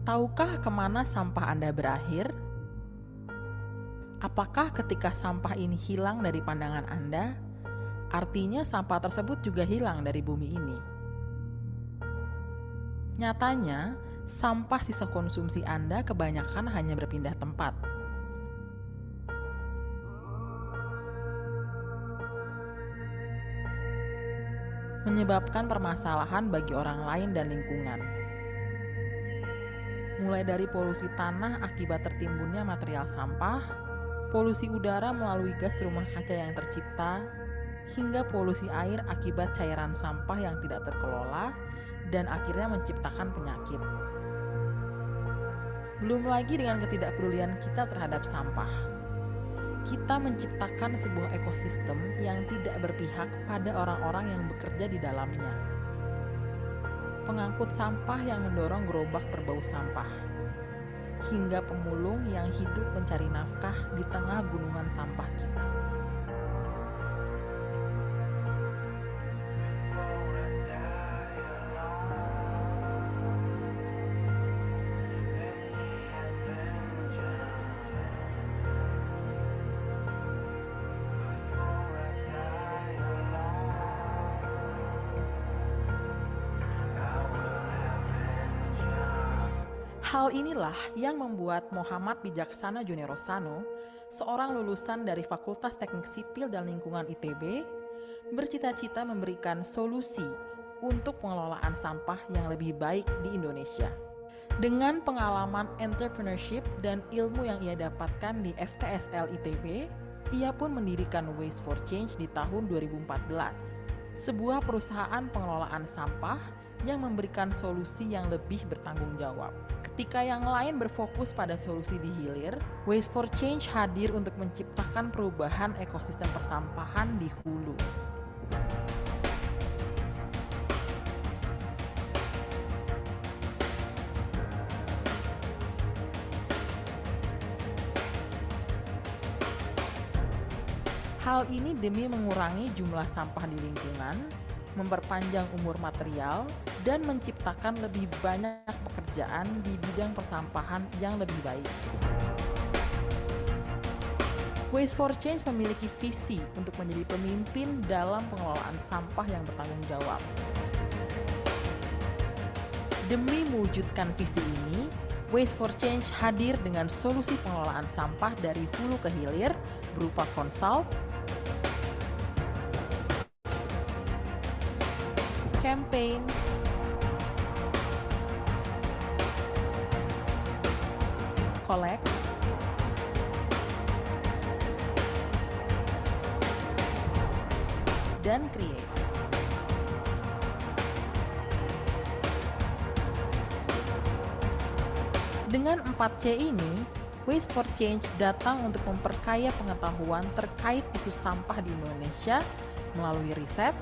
Tahukah kemana sampah Anda berakhir? Apakah ketika sampah ini hilang dari pandangan Anda, artinya sampah tersebut juga hilang dari bumi ini? Nyatanya, sampah sisa konsumsi Anda kebanyakan hanya berpindah tempat. Menyebabkan permasalahan bagi orang lain dan lingkungan. Mulai dari polusi tanah akibat tertimbunnya material sampah, polusi udara melalui gas rumah kaca yang tercipta, hingga polusi air akibat cairan sampah yang tidak terkelola dan akhirnya menciptakan penyakit. Belum lagi dengan ketidakpedulian kita terhadap sampah. Kita menciptakan sebuah ekosistem yang tidak berpihak pada orang-orang yang bekerja di dalamnya. Pengangkut sampah yang mendorong gerobak berbau sampah, hingga pemulung yang hidup mencari nafkah di tengah gunungan sampah kita. Hal inilah yang membuat Muhammad Bijaksana Junierosano, seorang lulusan dari Fakultas Teknik Sipil dan Lingkungan ITB, bercita-cita memberikan solusi untuk pengelolaan sampah yang lebih baik di Indonesia. Dengan pengalaman entrepreneurship dan ilmu yang ia dapatkan di FTSL ITB, ia pun mendirikan Waste for Change di tahun 2014, sebuah perusahaan pengelolaan sampah yang memberikan solusi yang lebih bertanggung jawab. Ketika yang lain berfokus pada solusi di hilir, Waste for Change hadir untuk menciptakan perubahan ekosistem persampahan di hulu. Hal ini demi mengurangi jumlah sampah di lingkungan, memperpanjang umur material, dan menciptakan lebih banyak pekerjaan di bidang persampahan yang lebih baik. Waste for Change memiliki visi untuk menjadi pemimpin dalam pengelolaan sampah yang bertanggung jawab. Demi mewujudkan visi ini, Waste for Change hadir dengan solusi pengelolaan sampah dari hulu ke hilir berupa konsult, campaign, collect, dan create. Dengan 4C ini, Waste for Change datang untuk memperkaya pengetahuan terkait isu sampah di Indonesia melalui riset,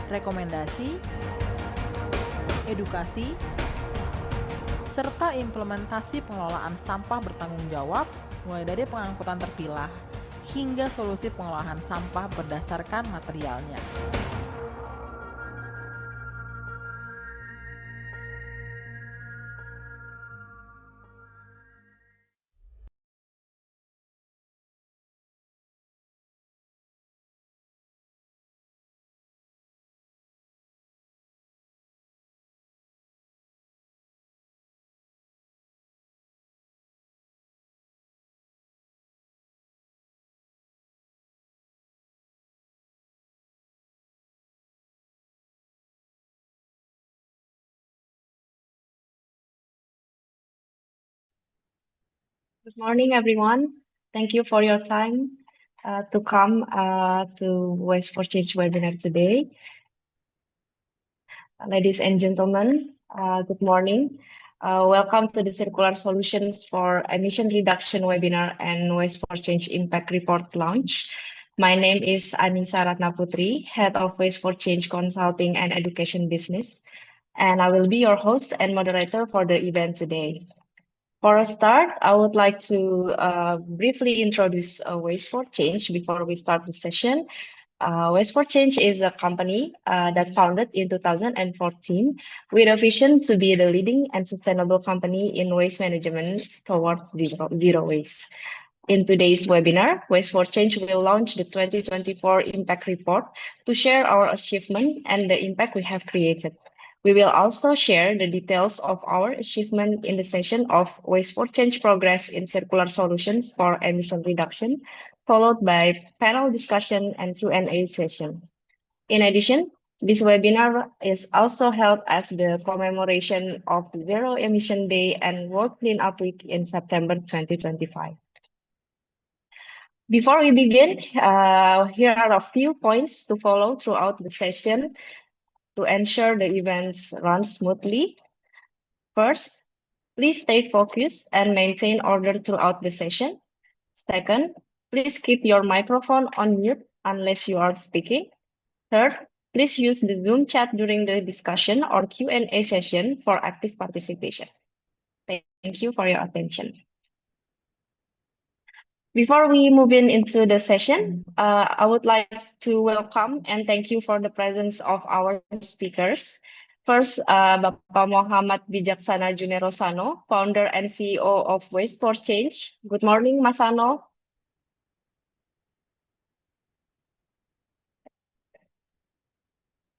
rekomendasi, edukasi, serta implementasi pengelolaan sampah bertanggung jawab mulai dari pengangkutan terpilah hingga solusi pengolahan sampah berdasarkan materialnya. Good morning, everyone. Thank you for your time to come to Waste for Change webinar today. Ladies and gentlemen, good morning. Welcome to the Circular Solutions for Emission Reduction webinar and Waste for Change Impact Report launch. My name is Anissa Ratnaputri, Head of Waste for Change Consulting and Education Business, and I will be your host and moderator for the event today. For a start, I would like to briefly introduce Waste for Change before we start the session. Waste for Change is a company that founded in 2014 with a vision to be the leading and sustainable company in waste management towards zero waste. In today's webinar, Waste for Change will launch the 2024 Impact Report to share our achievement and the impact we have created. We will also share the details of our achievement in the session of Waste for Change progress in circular solutions for emission reduction, followed by panel discussion and Q&A session. In addition, this webinar is also held as the commemoration of Zero Emission Day and World Cleanup Week in September 2025. Before we begin, here are a few points to follow throughout the session to ensure the events run smoothly. First, please stay focused and maintain order throughout the session. Second, please keep your microphone on mute unless you are speaking. Third, please use the Zoom chat during the discussion or Q&A session for active participation. Thank you for your attention. Before we move into the session, I would like to welcome and thank you for the presence of our speakers. First, Bapak Muhammad Bijaksana Junerosano, founder and CEO of Waste for Change. Good morning, Mas Ano.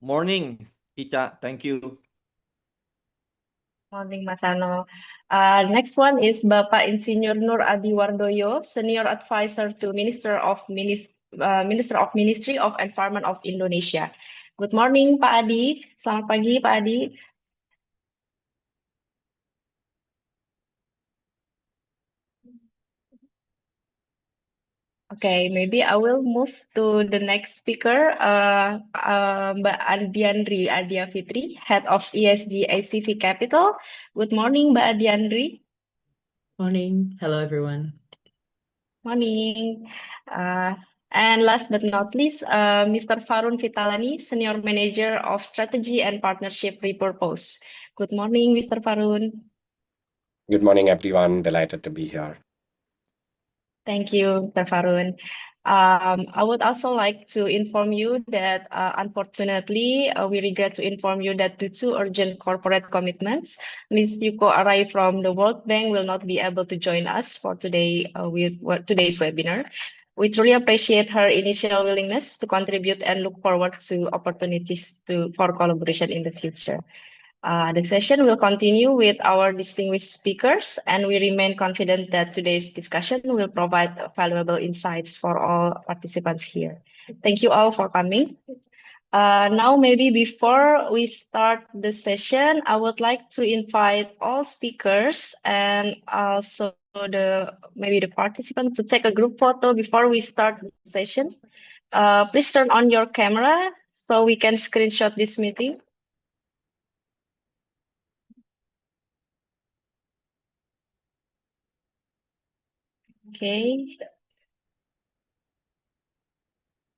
Morning, Ica. Thank you. Morning, Mas Ano. Next one is Bapak Insinyur Nur Adi Wardoyo, Senior Advisor to Minister of Ministry of Environment of Indonesia. Good morning, Pak Adi. Selamat pagi, Pak Adi. Okay, maybe I will move to the next speaker, Mbak Adiandri Adia Fitri, Head of ESG ACV Capital. Good morning, Mbak Adiandri. Morning. Hello, everyone. Morning. And last but not least, Mr. Farun Vitalani, Senior Manager of Strategy and Partnership Repurpose. Good morning, Mr. Farun. Good morning, everyone. Delighted to be here. Thank you, Mr. Farun. I would also like to inform you that unfortunately, we regret to inform you that due to urgent corporate commitments, Ms. Yuko Arai from the World Bank will not be able to join us for today's webinar. We truly appreciate her initial willingness to contribute and look forward to opportunities for collaboration in the future. The session will continue with our distinguished speakers, and we remain confident that today's discussion will provide valuable insights for all participants here. Thank you all for coming. Now, maybe before we start the session, I would like to invite all speakers and also maybe the participants to take a group photo before we start the session. Please turn on your camera so we can screenshot this meeting. Okay.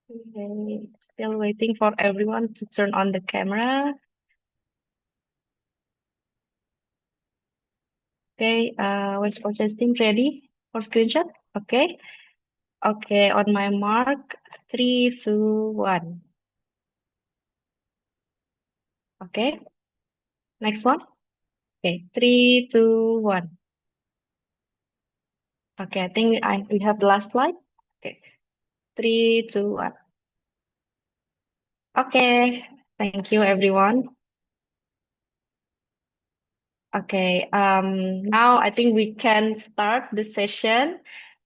Okay, still waiting for everyone to turn on the camera. Okay, Waste for Change team ready for screenshot? Okay. Okay, on my mark, 3, 2, 1. Okay. Next one. Okay, 3, 2, 1. Okay, I think we have the last slide. Okay, 3, 2, 1. Okay, thank you everyone. Okay, now I think we can start the session.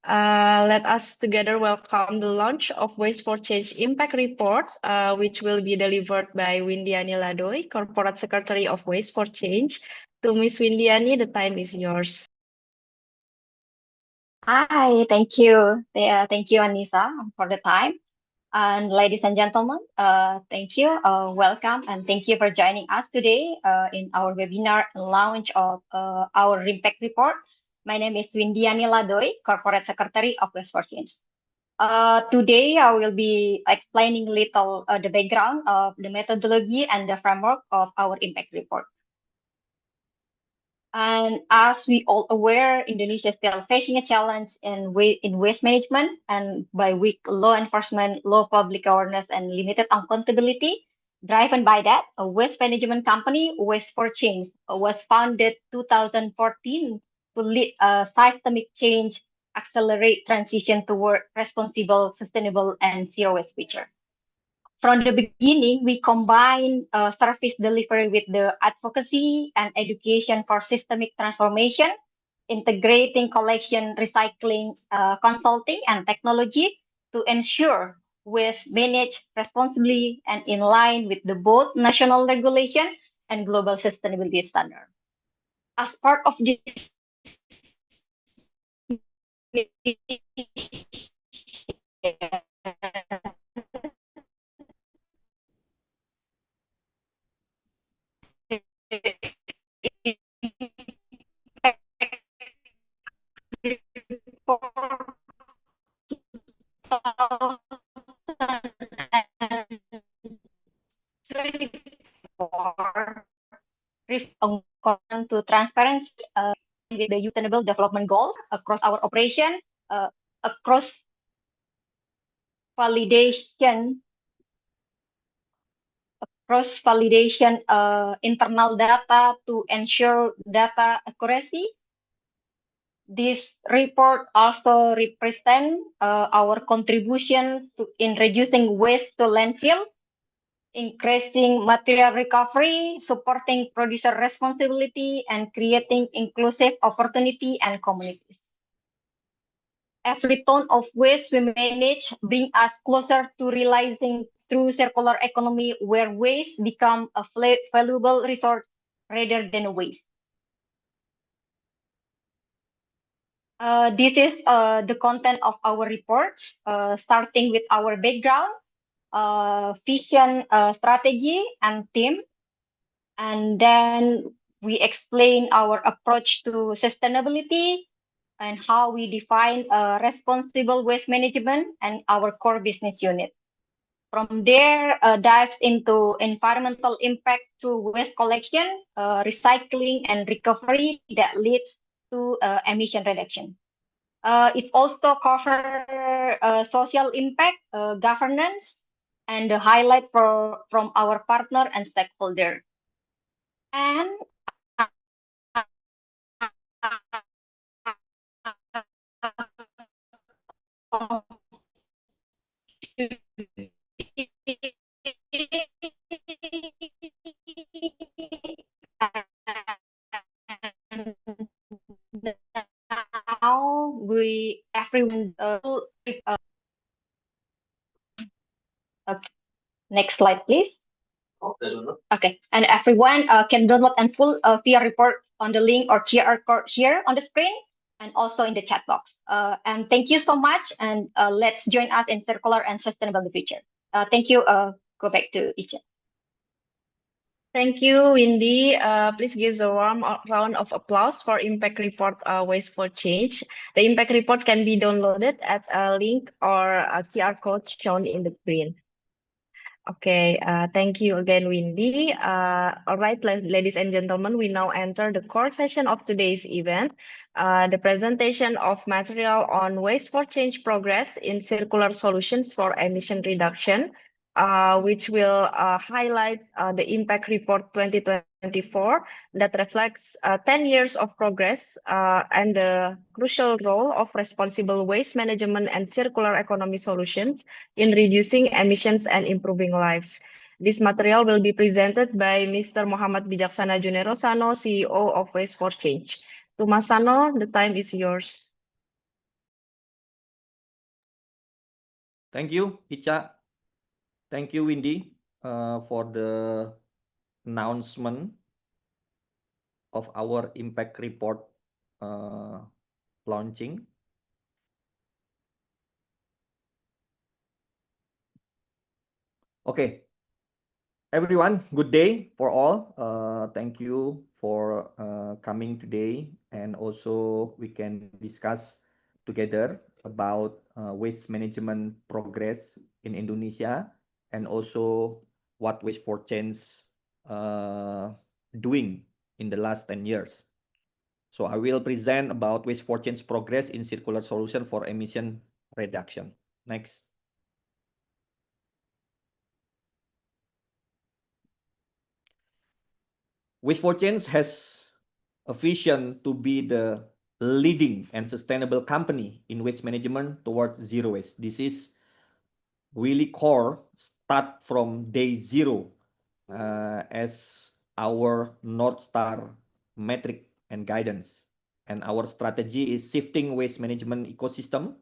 Let us together welcome the launch of Waste for Change Impact Report, which will be delivered by Windiani Ladoy, Corporate Secretary of Waste for Change. To Ms. Windiani, the time is yours. Hi, thank you. Thank you, Anissa, for the time. And ladies and gentlemen, thank you, welcome, and thank you for joining us today in our webinar launch of our Impact Report. My name is Windiani Ladoy, Corporate Secretary of Waste for Change. Today, I will be explaining little the background of the methodology and the framework of our Impact Report. And as we all aware, Indonesia is still facing a challenge in waste management, and by weak law enforcement, low public awareness, and limited accountability. Driven by that, a waste management company, Waste for Change, was founded 2014 to lead a systemic change, accelerate transition toward responsible, sustainable, and zero waste future. From the beginning, we combine service delivery with the advocacy and education for systemic transformation, integrating collection, recycling, consulting, and technology to ensure waste managed responsibly and in line with the both national regulation and global sustainability standard. As part of this to transparency with the sustainable development goals across our operation, across validation, cross-validation internal data to ensure data accuracy. This report also represents our contribution in reducing waste to landfill, increasing material recovery, supporting producer responsibility, and creating inclusive opportunity and communities. Every ton of waste we manage bring us closer to realizing true circular economy where waste become a valuable resource rather than a waste. This is the content of our report, starting with our background, vision, strategy, and theme. And then we explain our approach to sustainability and how we define responsible waste management and our core business unit. From there, dives into environmental impact through waste collection, recycling, and recovery that leads to emission reduction. It also covers social impact, governance, and the highlight from our partner and stakeholder. And now everyone okay. Next slide, please. Okay, and everyone can download and full via report on the link or QR code here on the screen and also in the chat box. And thank you so much, and let's join us in circular and sustainable future. Thank you. Go back to Icha. Thank you, Windy. Please give a warm round of applause for Impact Report Waste for Change. The Impact Report can be downloaded at a link or a QR code shown in the screen. Okay, thank you again, Windy. All right, ladies and gentlemen, we now enter the core session of today's event, the presentation of material on Waste for Change progress in circular solutions for emission reduction, which will highlight the Impact Report 2024 that reflects 10 years of progress and the crucial role of responsible waste management and circular economy solutions in reducing emissions and improving lives. This material will be presented by Mr. Muhammad Bijaksana Junerosano, CEO of Waste for Change. Tumasano, the time is yours. Thank you, Icha. Thank you, Windy, for the announcement of our impact report launching. Okay, everyone, good day for all. Thank you for coming today, and also we can discuss together about waste management progress in Indonesia, and also what Waste for Change doing in the last 10 years. So I will present about waste for change progress in circular solution for emission reduction. Next. Waste for Change has a vision to be the leading and sustainable company in waste management towards zero waste. This is really core, start from day zero as our North Star metric and guidance. And our strategy is shifting waste management ecosystem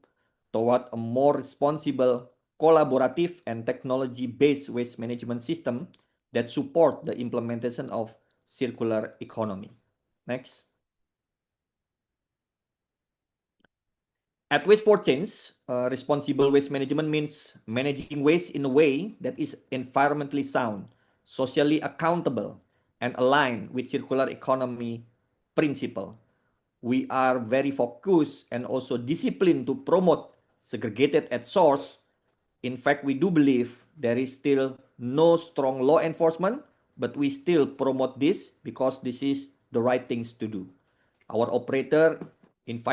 toward a more responsible, collaborative, and technology-based waste management system that support the implementation of circular economy. Next. At Waste for Change, responsible waste management means managing waste in a way that is environmentally sound, socially accountable, and aligned with circular economy principle. We are very focused and also disciplined to promote segregated at source. In fact, we do believe there is still no strong law enforcement, but we still promote this because this is the right things to do. Our operator in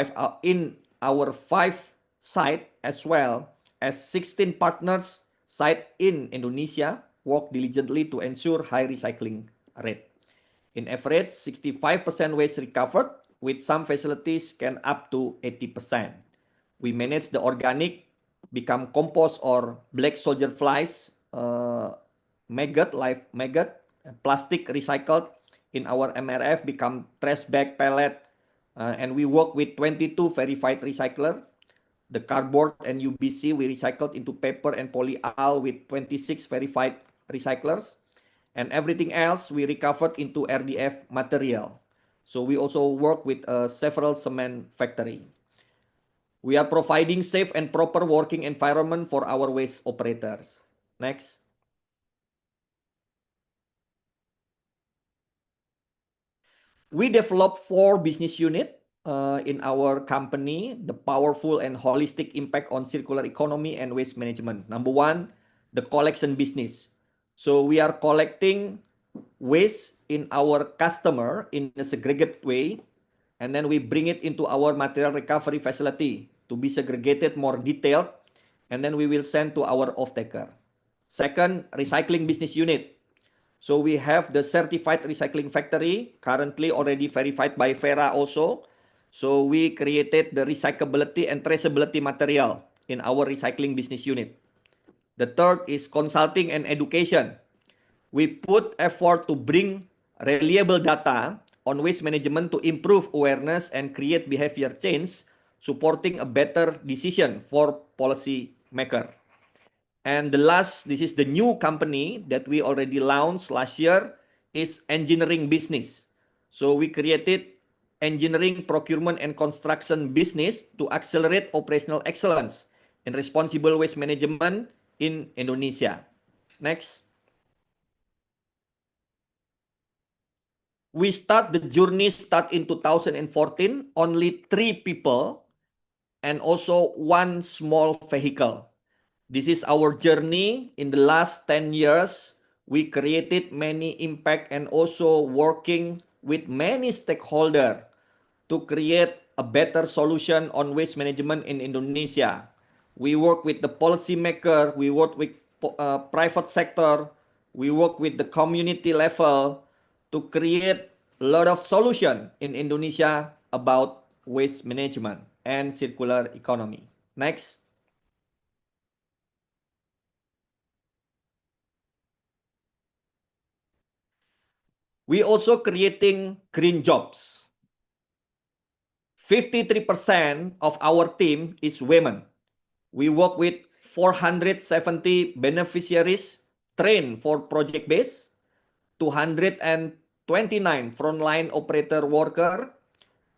our 5 site as well as 16 partners site in Indonesia work diligently to ensure high recycling rate. In average, 65% waste recovered, with some facilities can up to 80%. We manage the organic, become compost or black soldier flies, maggot, live maggot, plastic recycled in our MRF become trash bag pellet, and we work with 22 verified recycler. The cardboard and UBC we recycled into paper and polyol with 26 verified recyclers. And everything else we recovered into RDF material. So we also work with several cement factory. We are providing safe and proper working environment for our waste operators. Next. We developed 4 business units in our company, the powerful and holistic impact on circular economy and waste management. Number 1, the collection business. So we are collecting waste in our customer in a segregated way, and then we bring it into our material recovery facility to be segregated more detailed, and then we will send to our off-taker. Second, recycling business unit. So we have the certified recycling factory, currently already verified by Vera also. So we created the recyclability and traceability material in our recycling business unit. The third is consulting and education. We put effort to bring reliable data on waste management to improve awareness and create behavior change, supporting a better decision for policy maker. And the last, this is the new company that we already launched last year, is engineering business. So we created engineering, procurement, and construction business to accelerate operational excellence in responsible waste management in Indonesia. Next. We start the journey in 2014, only 3 people and also 1 small vehicle. This is our journey. In the last 10 years, we created many impact and also working with many stakeholders to create a better solution on waste management in Indonesia. We work with the policymaker, we work with private sector, we work with the community level to create a lot of solution in Indonesia about waste management and circular economy. Next. We also creating green jobs. 53% of our team is women. We work with 470 beneficiaries trained for project base, 229 frontline operator worker,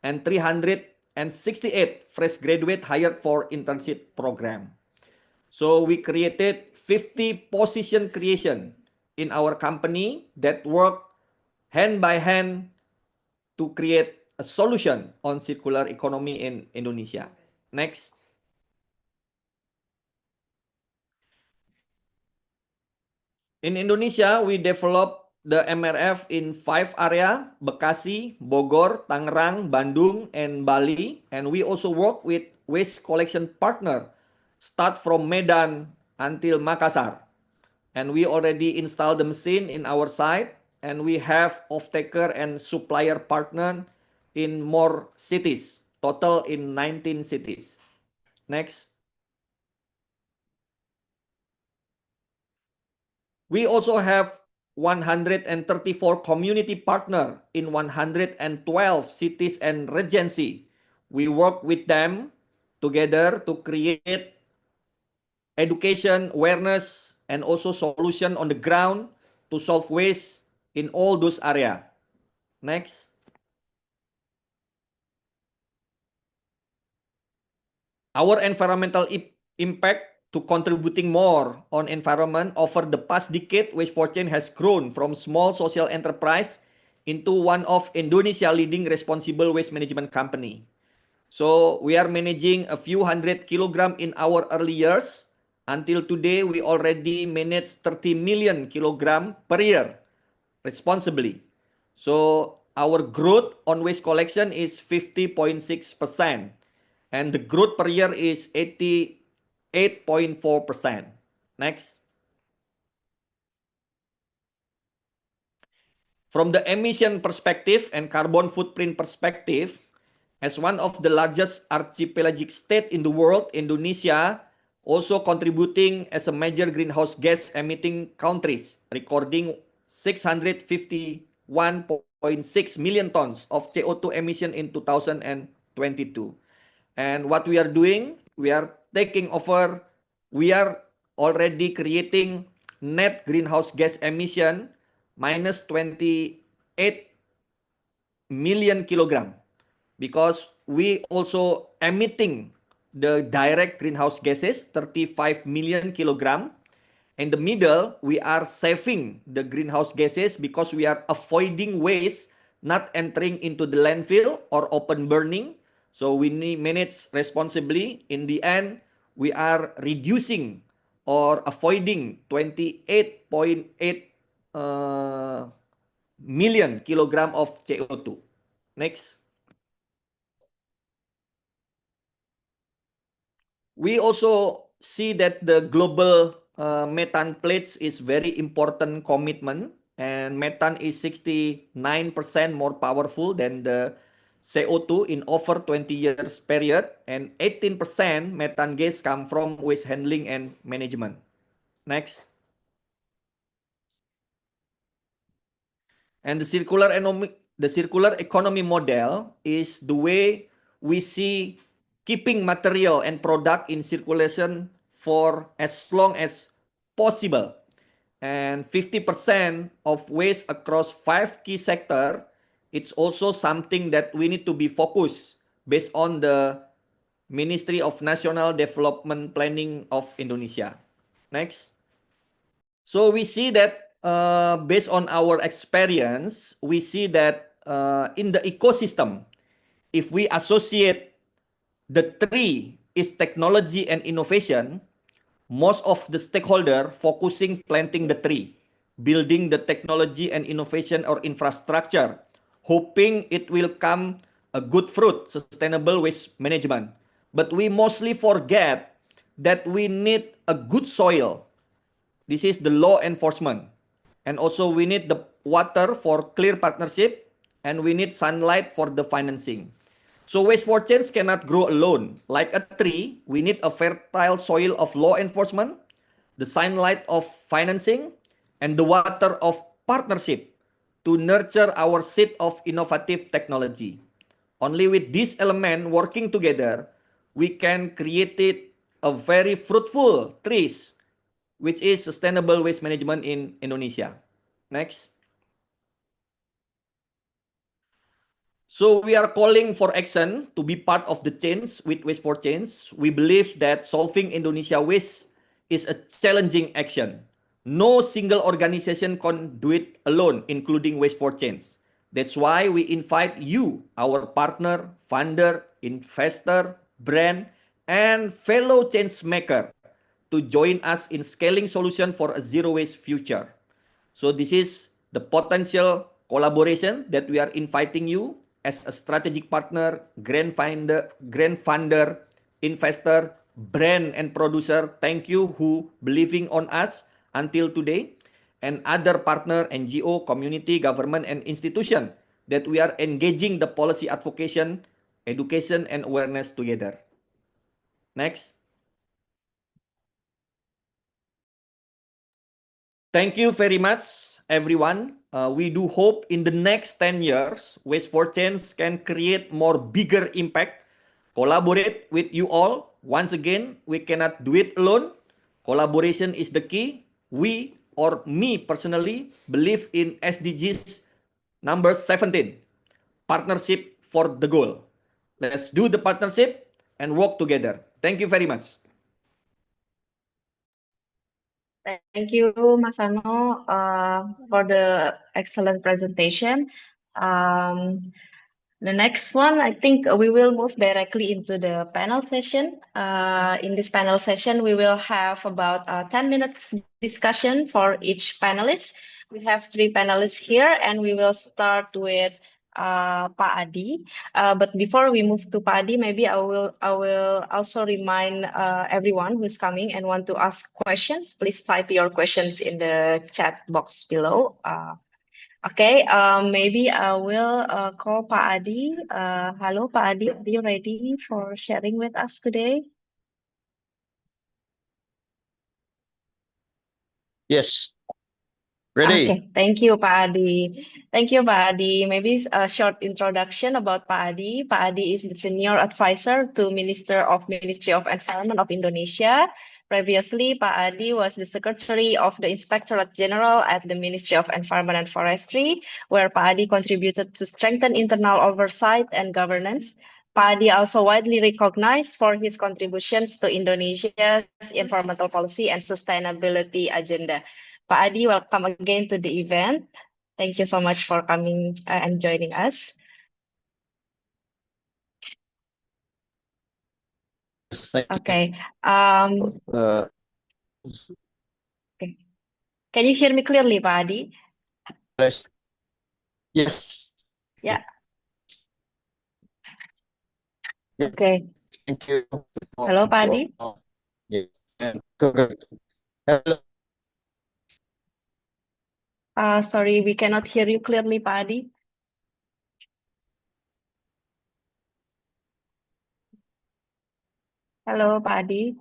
and 368 fresh graduate hired for internship program. So we created 50 position creation in our company that work hand by hand to create a solution on circular economy in Indonesia. Next. In Indonesia, we develop the MRF in 5 areas: Bekasi, Bogor, Tangerang, Bandung, and Bali. And we also work with waste collection partner, start from Medan until Makassar. And we already installed the machine in our site, and we have off-taker and supplier partner in more cities, total in 19 cities. Next. We also have 134 community partner in 112 cities and regency. We work with them together to create education, awareness, and also solution on the ground to solve waste in all those areas. Next. Our environmental impact to contributing more on environment over the past decade, Waste4Change has grown from small social enterprise into one of Indonesia leading responsible waste management company. So we are managing a few hundred kilogram in our early years. Until today, we already manage 30 million kilogram per year responsibly. So our growth on waste collection is 50.6%. And the growth per year is 88.4%. Next. From the emission perspective and carbon footprint perspective, as one of the largest archipelagic state in the world, Indonesia also contributing as a major greenhouse gas emitting countries, recording 651.6 million tons of CO2 emission in 2022. And what we are doing, we are taking over, we are already creating net greenhouse gas emission minus 28 million kilogram, because we also emitting the direct greenhouse gases 35 million kilogram. In the middle, we are saving the greenhouse gases because we are avoiding waste not entering into the landfill or open burning. So we need manage responsibly. In the end, we are reducing or avoiding 28.8 million kilogram of CO2. Next. We also see that the global methane pledge is very important commitment, and methane is 69% more powerful than the CO2 in over 20 years period, and 18% methane gas come from waste handling and management. Next. And the circular economy model is the way we see keeping material and product in circulation for as long as possible. And 50% of waste across 5 key sectors, it's also something that we need to be focused based on the Ministry of National Development Planning of Indonesia. Next. So we see that based on our experience, we see that in the ecosystem, if we associate the three is technology and innovation, most of the stakeholder focusing planting the tree, building the technology and innovation or infrastructure, hoping it will come a good fruit, sustainable waste management. But we mostly forget that we need a good soil. This is the law enforcement. And also we need the water for clear partnership, and we need sunlight for the financing. So Waste4Change cannot grow alone. Like a tree, we need a fertile soil of law enforcement, the sunlight of financing, and the water of partnership to nurture our seed of innovative technology. Only with this element working together, we can create it a very fruitful trees, which is sustainable waste management in Indonesia. Next. So we are calling for action to be part of the change with Waste4Change. We believe that solving Indonesia waste is a challenging action. No single organization can do it alone, including Waste4Change. That's why we invite you, our partner, funder, investor, brand, and fellow change maker to join us in scaling solution for a zero waste future. So this is the potential collaboration that we are inviting you as a strategic partner, grant funder, investor, brand and producer. Thank you who believing on us until today, and other partner, NGO, community, government, and institution that we are engaging the policy advocacy, education, and awareness together. Next. Thank you very much, everyone. We do hope in the next 10 years, Waste for Change can create more bigger impact, collaborate with you all. Once again, we cannot do it alone. Collaboration is the key. We, or me personally, believe in SDGs number 17, partnership for the goal. Let's do the partnership and work together. Thank you very much. Thank you, Mas Ano, for the excellent presentation. The next one, I think we will move directly into the panel session. In this panel session, we will have about 10 minutes discussion for each panelist. We have 3 panelists here, and we will start with Pak Adi. But before we move to Pak Adi, maybe I will also remind everyone who's coming and want to ask questions. Please type your questions in the chat box below. Okay, maybe I will call Pak Adi. Hello, Pak Adi. Are you ready for sharing with us today? Yes, ready. Okay, thank you, Pak Adi. Thank you, Pak Adi. Maybe a short introduction about Pak Adi. Pak Adi is the senior advisor to Ministry of Environment of Indonesia. Previously, Pak Adi was the Secretary of the Inspectorate General at the Ministry of Environment and Forestry, where Pak Adi contributed to strengthen internal oversight and governance. Pak Adi also widely recognized for his contributions to Indonesia's environmental policy and sustainability agenda. Pak Adi, welcome again to the event. Thank you so much for coming and joining us. Okay. Okay. Can you hear me clearly, Pak Adi? Yes. Yeah. Yeah. Okay. Thank you. Hello, Pak Adi. Yes. Hello. Sorry, we cannot hear you clearly, Pak Adi. Hello, Pak Adi.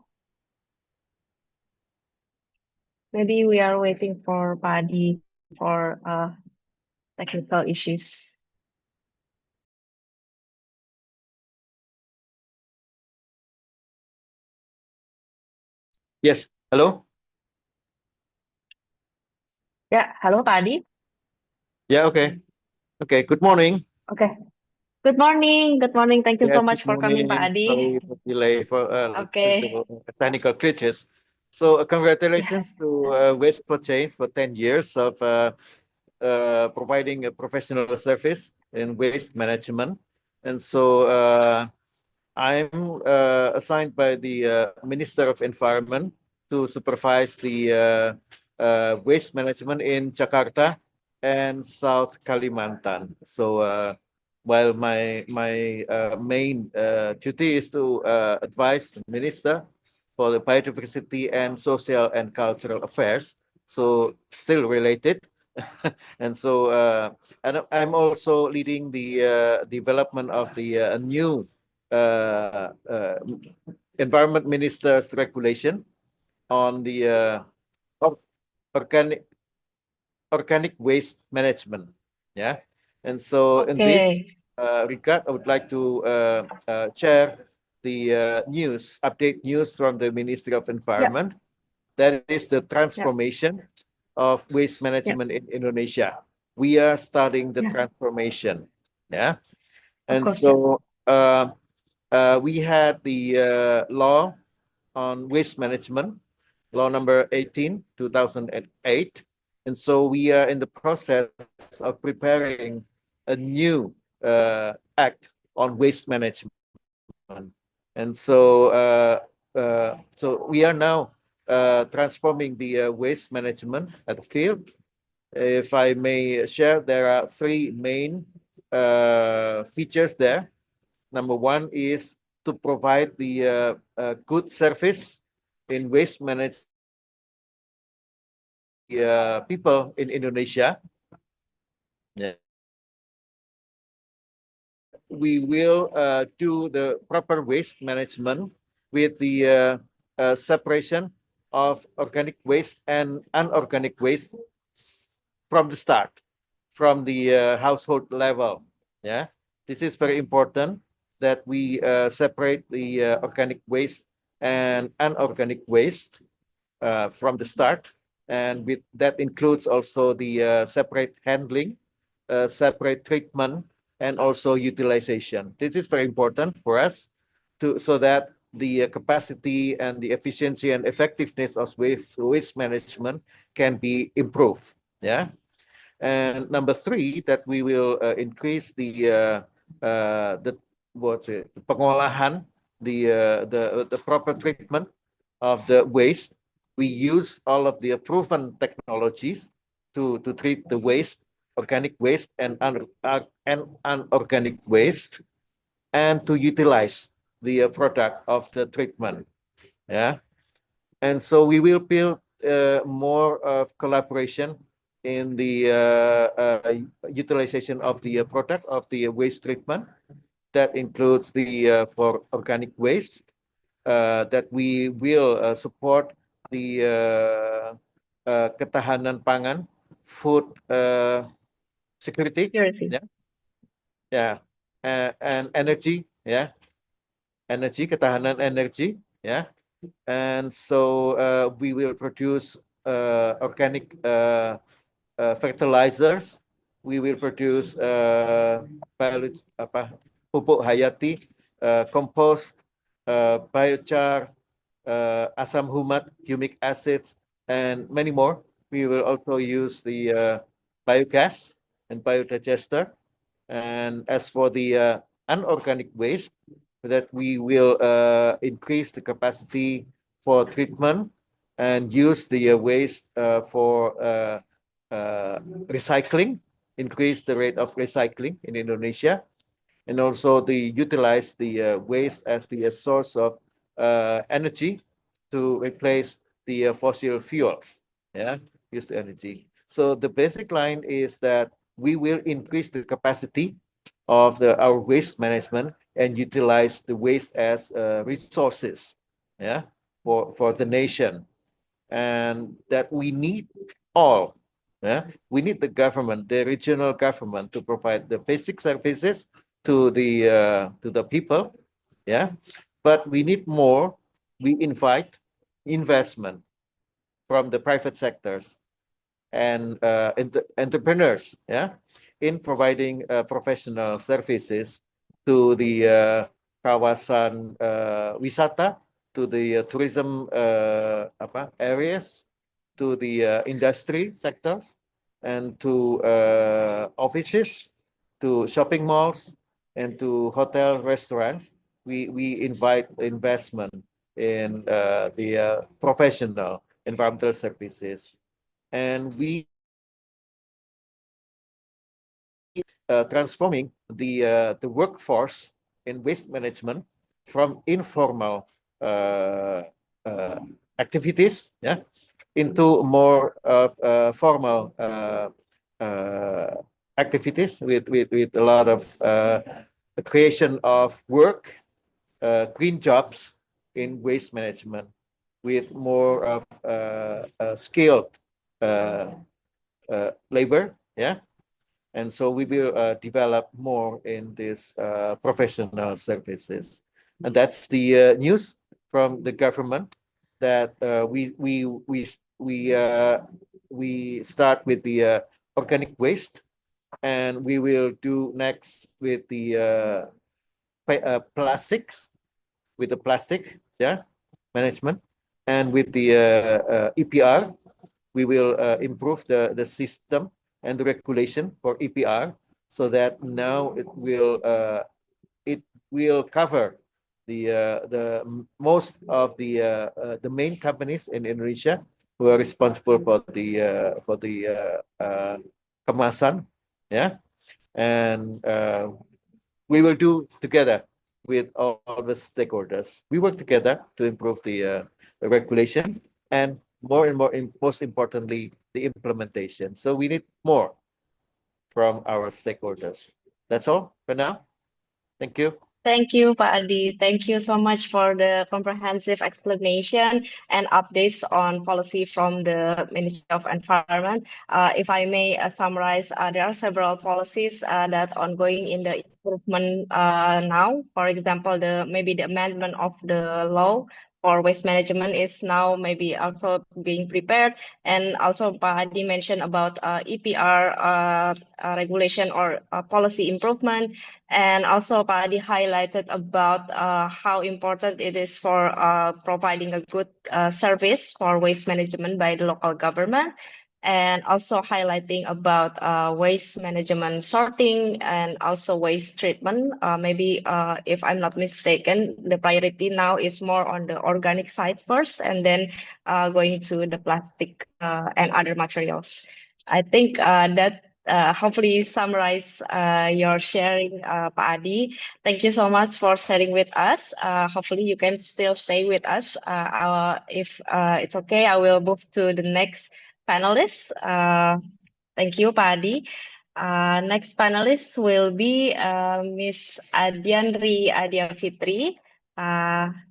Maybe we are waiting for Pak Adi for technical issues. Yes. Hello. Yeah. Hello, Pak Adi. Yeah. Okay. Okay. Good morning. Okay. Good morning. Good morning. Thank you so much for coming, Pak Adi. Sorry for delay for Okay. technical glitches. So congratulations to Waste for Change for 10 years of providing a professional service in waste management. And so I'm assigned by the Minister of Environment to supervise the waste management in Jakarta and South Kalimantan. So while my main duty is to advise the Minister for the Biodiversity and Social and Cultural Affairs, so still related. And so and I'm also leading the development of the new Environment Minister's regulation on the organic waste management. Yeah, and so in this regard, I would like to share the update news from the Ministry of Environment. That is the transformation of waste management in Indonesia. We are starting the transformation. Yeah, and so we had the law on waste management, law number 18, 2008. And so we are in the process of preparing a new act on waste management. And so so we are now transforming the waste management at the field. If I may share, there are three main features there. Number one is to provide the good service in waste management people in Indonesia. Yeah. We will do the proper waste management with the separation of organic waste and unorganic waste from the start, from the household level. Yeah, this is very important that we separate the organic waste and unorganic waste from the start, and with that includes also the separate handling, separate treatment, and also utilization. This is very important for us to so that the capacity and the efficiency and effectiveness of waste management can be improved. Yeah. And number three, that we will increase the what's it, pengolahan, the proper treatment of the waste. We use all of the proven technologies to treat the waste, organic waste and unorganic waste, and to utilize the product of the treatment. Yeah, and so we will build more of collaboration in the utilization of the product of the waste treatment. That includes the for organic waste, that we will support the ketahanan pangan, food security. Security. Yeah, and energy. Yeah, energy, ketahanan energy. Yeah, and so we will produce organic fertilizers. We will produce pupuk hayati, compost, biochar, asam humat, humic acids, and many more. We will also use the biogas and biodigester. And as for the unorganic waste, that we will increase the capacity for treatment and use the waste for recycling, increase the rate of recycling in Indonesia, and also utilize the waste as the source of energy to replace the fossil fuels. Yeah, use the energy. So the basic line is that we will increase the capacity of our waste management and utilize the waste as resources. Yeah, for the nation, and that we need all. Yeah, we need the government, the regional government, to provide the basic services to the people. Yeah, but we need more. We invite investment from the private sectors and entrepreneurs. Yeah, in providing professional services to the kawasan wisata, to the tourism areas, to the industry sectors, and to offices, to shopping malls, and to hotel restaurants. We invite investment in the professional environmental services, and we transforming the workforce in waste management from informal activities, yeah, into more formal activities with a lot of creation of work, green jobs in waste management, with more of skilled labor, yeah. And so we will develop more in these professional services. And that's the news from the government, that we start with the organic waste, and we will do next with the plastics, with the plastic, yeah, management, and with the EPR, we will improve the system and the regulation for EPR, so that now it will cover the most of the main companies in Indonesia who are responsible for the kemasan, yeah, and we will do together with all the stakeholders. We work together to improve the regulation and most importantly, the implementation. So we need more from our stakeholders. That's all for now. Thank you. Thank you, Pak Adi. Thank you so much for the comprehensive explanation and updates on policy from the Ministry of Environment. If I may summarize, there are several policies that ongoing in the improvement now. For example, maybe the amendment of the law for waste management is now maybe also being prepared. And also, Pak Adi mentioned about EPR regulation or policy improvement. And also, Pak Adi highlighted about how important it is for providing a good service for waste management by the local government, and also highlighting about waste management sorting and also waste treatment. Maybe if I'm not mistaken, the priority now is more on the organic side first, and then going to the plastic and other materials. I think that hopefully summarize your sharing, Pak Adi. Thank you so much for sharing with us. Hopefully you can still stay with us. If it's okay, I will move to the next panelist. Thank you, Pak Adi. Next panelist will be Miss Adianri Adia Fitri.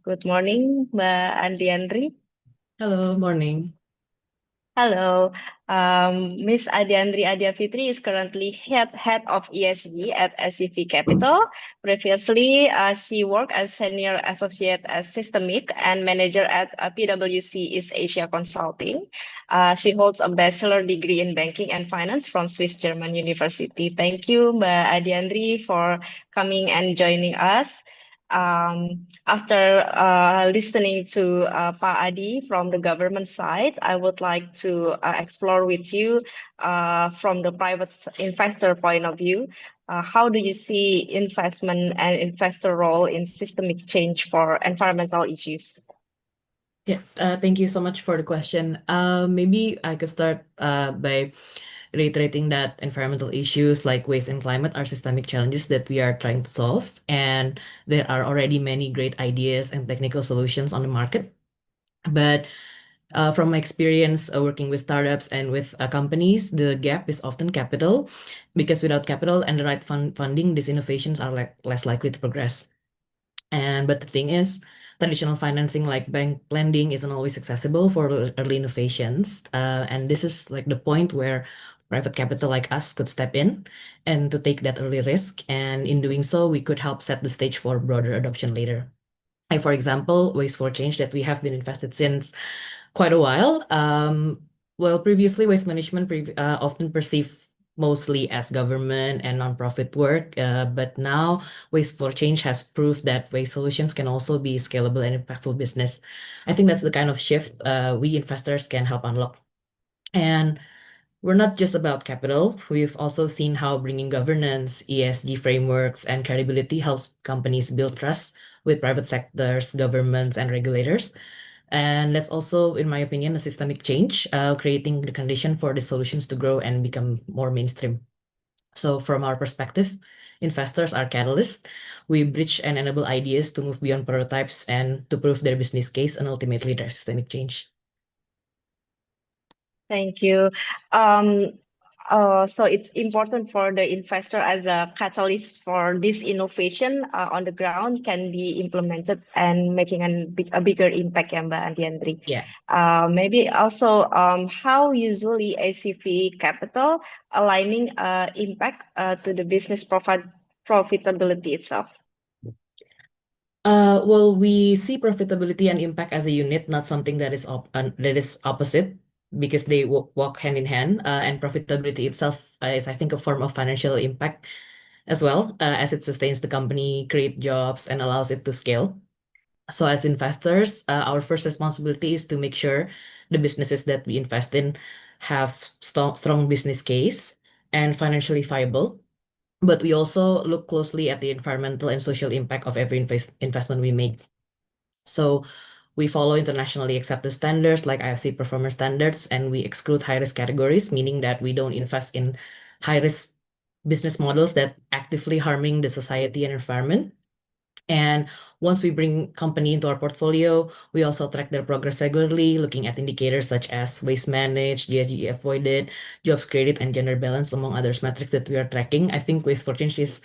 Good morning, Mbak Adianri. Hello, morning. Hello, Miss Adiandri Adia Fitri is currently head of ESG at SCV Capital. Previously, she worked as senior associate at Systemic and manager at PwC East Asia Consulting. She holds a bachelor degree in banking and finance from Swiss German University. Thank you, Mbak Adiandri, for coming and joining us. After listening to Pak Adi from the government side, I would like to explore with you from the private investor point of view. How do you see investment and investor role in systemic change for environmental issues? Yeah, thank you so much for the question. Maybe I could start by reiterating that environmental issues like waste and climate are systemic challenges that we are trying to solve, and there are already many great ideas and technical solutions on the market. But from my experience working with startups and with companies, the gap is often capital, because without capital and the right funding, these innovations are less likely to progress. But the thing is, traditional financing like bank lending isn't always accessible for early innovations. And this is like the point where private capital like us could step in and to take that early risk. And in doing so, we could help set the stage for broader adoption later. Like, for example, Waste for Change that we have been invested since quite a while. Well, previously, waste management often perceived mostly as government and nonprofit work, but now Waste for Change has proved that waste solutions can also be scalable and impactful business. I think that's the kind of shift we investors can help unlock. And we're not just about capital. We've also seen how bringing governance, ESG frameworks, and credibility helps companies build trust with private sectors, governments, and regulators. And that's also, in my opinion, a systemic change, creating the condition for the solutions to grow and become more mainstream. So from our perspective, investors are catalysts. We bridge and enable ideas to move beyond prototypes and to prove their business case and ultimately their systemic change. Thank you. So it's important for the investor as a catalyst for this innovation on the ground can be implemented and making a bigger impact, ya, Mbak Adiandri. Yeah. Maybe also how usually SCV Capital aligning impact to the business profitability itself. Well, we see profitability and impact as a unit, not something that is opposite, because they walk hand in hand. And profitability itself is, I think, a form of financial impact as well, as it sustains the company, create jobs, and allows it to scale. So as investors, our first responsibility is to make sure the businesses that we invest in have strong business case and financially viable. But we also look closely at the environmental and social impact of every investment we make. So We follow internationally accepted standards like IFC performance standards, and we exclude high-risk categories, meaning that we don't invest in high-risk business models that actively harming the society and environment. And once we bring company into our portfolio, we also track their progress regularly, looking at indicators such as waste managed, GHG avoided, jobs created, and gender balance, among others metrics that we are tracking. I think Waste for Change is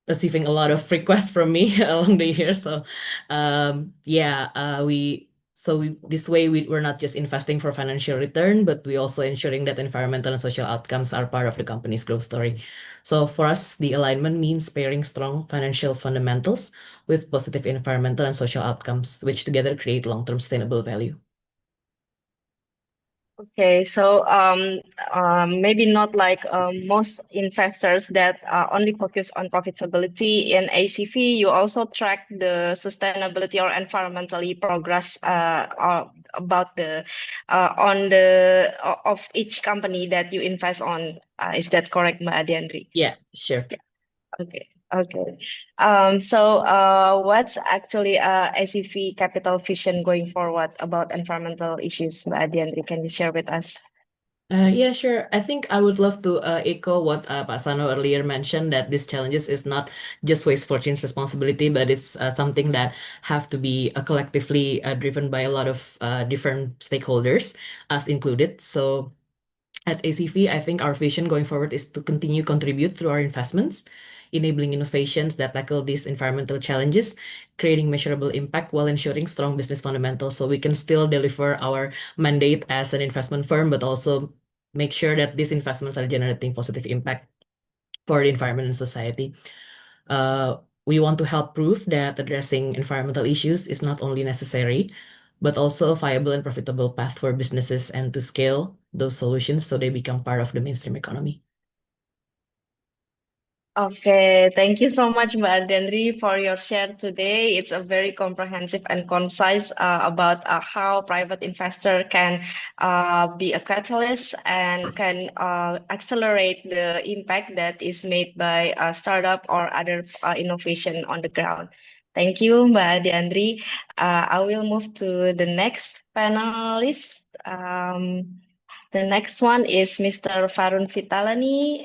receiving a lot of requests from me along the year. So this way we're not just investing for financial return, but we also ensuring that environmental and social outcomes are part of the company's growth story. So for us, the alignment means pairing strong financial fundamentals with positive environmental and social outcomes, which together create long-term sustainable value. Okay, so maybe not like most investors that only focus on profitability. In ACV, you also track the sustainability or environmentally progress about the of each company that you invest on. Is that correct, Mbak Adiandri? Yeah, sure. Yeah. Okay. Okay. So what's actually ACV capital vision going forward about environmental issues, Mbak Adiandri? Can you share with us? Yeah, sure. I think I would love to echo what Pak Sano earlier mentioned, that these challenges is not just Waste for Change responsibility, but it's something that have to be collectively driven by a lot of different stakeholders, us included. So at ACV, I think our vision going forward is to continue contribute through our investments, enabling innovations that tackle these environmental challenges, creating measurable impact while ensuring strong business fundamentals, so we can still deliver our mandate as an investment firm, but also make sure that these investments are generating positive impact for the environment and society. We want to help prove that addressing environmental issues is not only necessary, but also a viable and profitable path for businesses, and to scale those solutions so they become part of the mainstream economy. Okay, thank you so much, Mbak Adiandri, for your share today. It's a very comprehensive and concise about how private investor can be a catalyst and can accelerate the impact that is made by a startup or other innovation on the ground. Thank you, Mbak Adiandri. I will move to the next panelist. The next one is Mr. Varun Vitalani.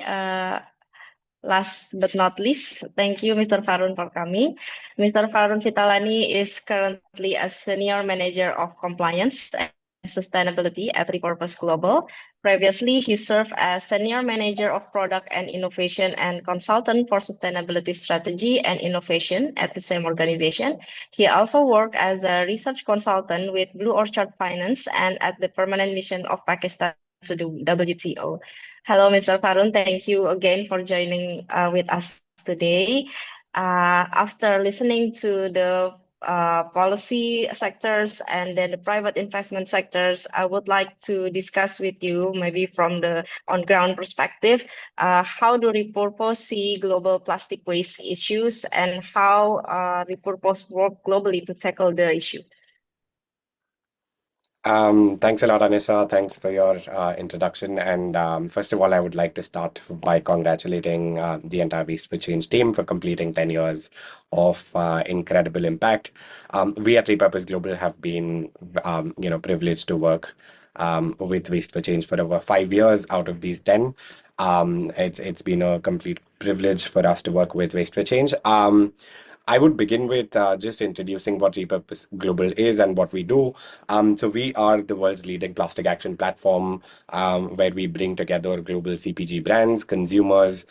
Last but not least, thank you, Mr. Varun, for coming. Mr. Varun Vitalani is currently a Senior Manager of Compliance and Sustainability at Repurpose Global. Previously, he served as Senior Manager of Product and Innovation and Consultant for Sustainability Strategy and Innovation at the same organization. He also worked as a research consultant with Blue Orchard Finance and at the Permanent Mission of Pakistan to the WTO. Hello, Mr. Varun. Thank you again for joining with us today. After listening to the policy sectors and then the private investment sectors, I would like to discuss with you, maybe from the on-ground perspective, how do Repurpose see global plastic waste issues, and how Repurpose work globally to tackle the issue? Thanks a lot, Anissa. Thanks for your introduction. And first of all, I would like to start by congratulating the entire Waste for Change team for completing 10 years of incredible impact. We at Repurpose Global have been, privileged to work with Waste for Change for over 5 years out of these 10. It's been a complete privilege for us to work with Waste for Change. I would begin with just introducing what Repurpose Global is and what we do. So we are the world's leading plastic action platform, where we bring together global CPG brands, consumers,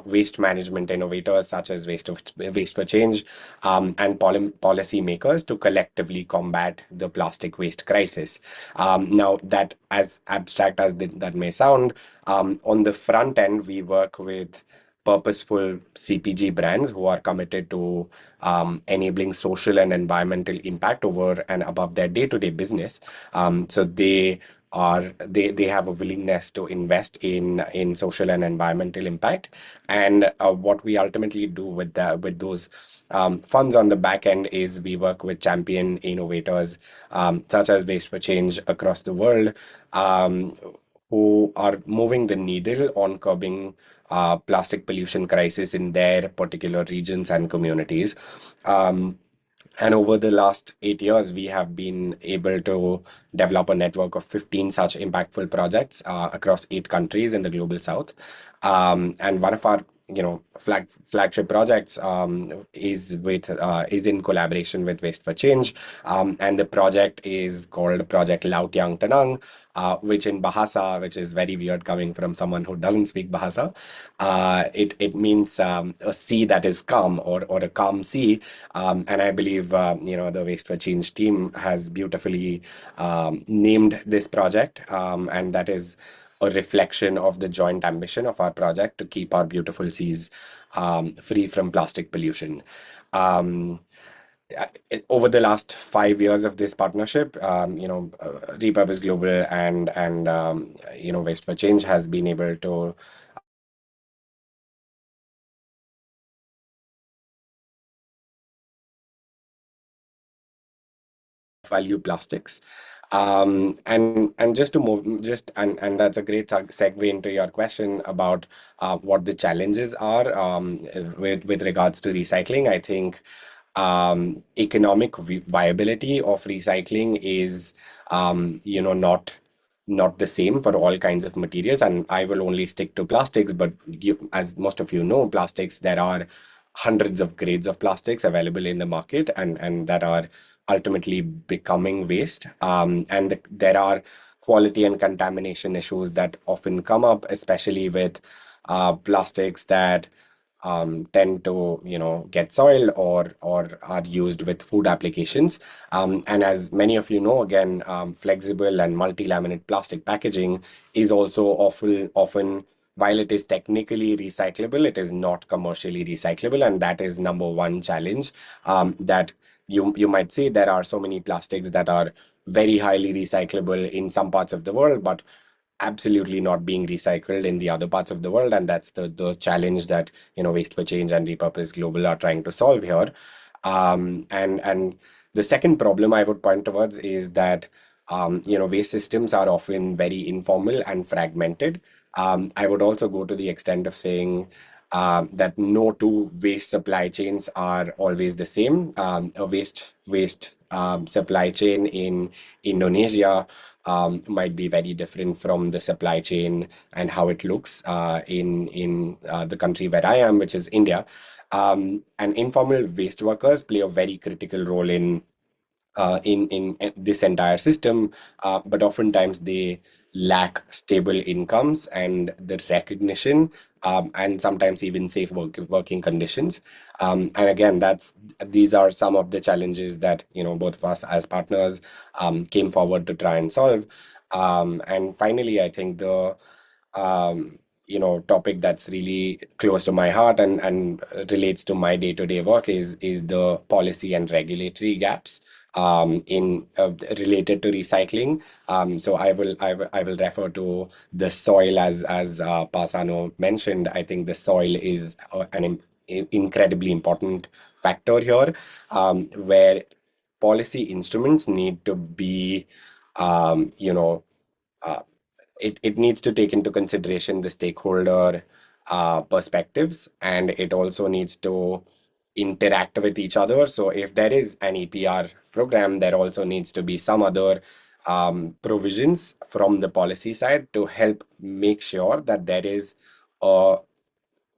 waste management innovators such as Waste for Change, and policy makers to collectively combat the plastic waste crisis. Now, that as abstract as that may sound, on the front end, we work with purposeful CPG brands who are committed to enabling social and environmental impact over and above their day-to-day business. So they have a willingness to invest in social and environmental impact. And what we ultimately do with those funds on the back end is we work with champion innovators such as Waste for Change across the world, who are moving the needle on curbing plastic pollution crisis in their particular regions and communities. And over the last 8 years, we have been able to develop a network of 15 such impactful projects across 8 countries in the global south. And one of our flagship projects is in collaboration with Waste for Change, and the project is called Project Laut Yang Tanang, which in Bahasa, which is very weird coming from someone who doesn't speak Bahasa, it means a sea that is calm, or a calm sea. And I believe the Waste for Change team has beautifully named this project, and that is a reflection of the joint ambition of our project to keep our beautiful seas free from plastic pollution. Over the last 5 years of this partnership, Repurpose Global and Waste for Change has been able to value plastics. And just to move, and that's a great segue into your question about what the challenges are with regards to recycling. I think economic viability of recycling is not the same for all kinds of materials, and I will only stick to plastics. But as most of you know, plastics, there are hundreds of grades of plastics available in the market, and that are ultimately becoming waste. And there are quality and contamination issues that often come up, especially with plastics that tend to get soiled or are used with food applications. And as many of you know, again, flexible and multi-laminate plastic packaging is also often, while it is technically recyclable, it is not commercially recyclable, and that is number one challenge. That you might say there are so many plastics that are very highly recyclable in some parts of the world, but absolutely not being recycled in the other parts of the world. And that's the challenge that Waste for Change and Repurpose Global are trying to solve here. And the second problem I would point towards is that waste systems are often very informal and fragmented. I would also go to the extent of saying that no two waste supply chains are always the same. A waste supply chain in Indonesia might be very different from the supply chain and how it looks in the country where I am, which is India. And informal waste workers play a very critical role in this entire system, but oftentimes they lack stable incomes and the recognition, and sometimes even safe working conditions. And again, these are some of the challenges that both of us as partners came forward to try and solve. And finally, I think the topic that's really close to my heart and relates to my day-to-day work is the policy and regulatory gaps in related to recycling. So I will refer to the soil as Pasano mentioned. I think the soil is an incredibly important factor here, where policy instruments need to be it needs to take into consideration the stakeholder perspectives, and it also needs to interact with each other. So if there is an EPR program, there also needs to be some other provisions from the policy side to help make sure that there is a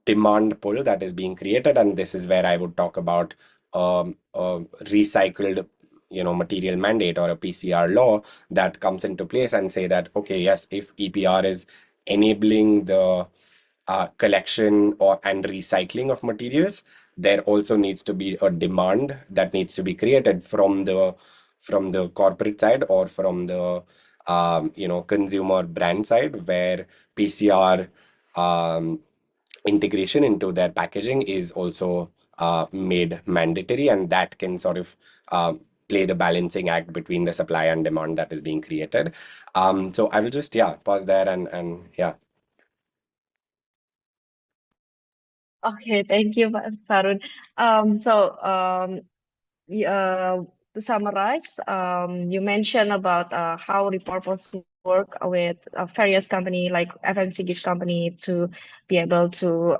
demand pull that is being created. And this is where I would talk about a recycled material mandate or a PCR law that comes into place and say that, okay, yes, if EPR is enabling the collection and recycling of materials, there also needs to be a demand that needs to be created from the corporate side or from the consumer brand side, where PCR integration into their packaging is also made mandatory, and that can sort of play the balancing act between the supply and demand that is being created. So I will just pause there and yeah. Okay, thank you, Pak Sarun. To summarize, you mentioned about how Repurpose work with various company like FMCG's company to be able to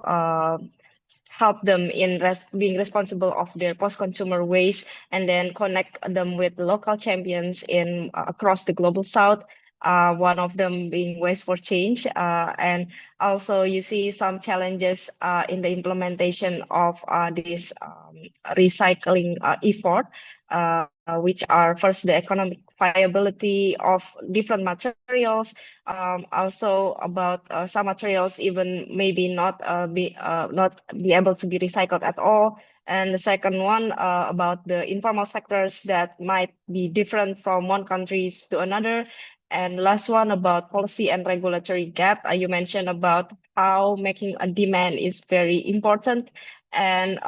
help them in being responsible of their post-consumer waste, and then connect them with local champions in across the global south. One of them being Waste for Change, and also you see some challenges in the implementation of this recycling effort, which are first the economic viability of different materials, also about some materials even maybe not be able to be recycled at all. And the second one about the informal sectors that might be different from one country to another. And last one about policy and regulatory gap. You mentioned about how making a demand is very important. And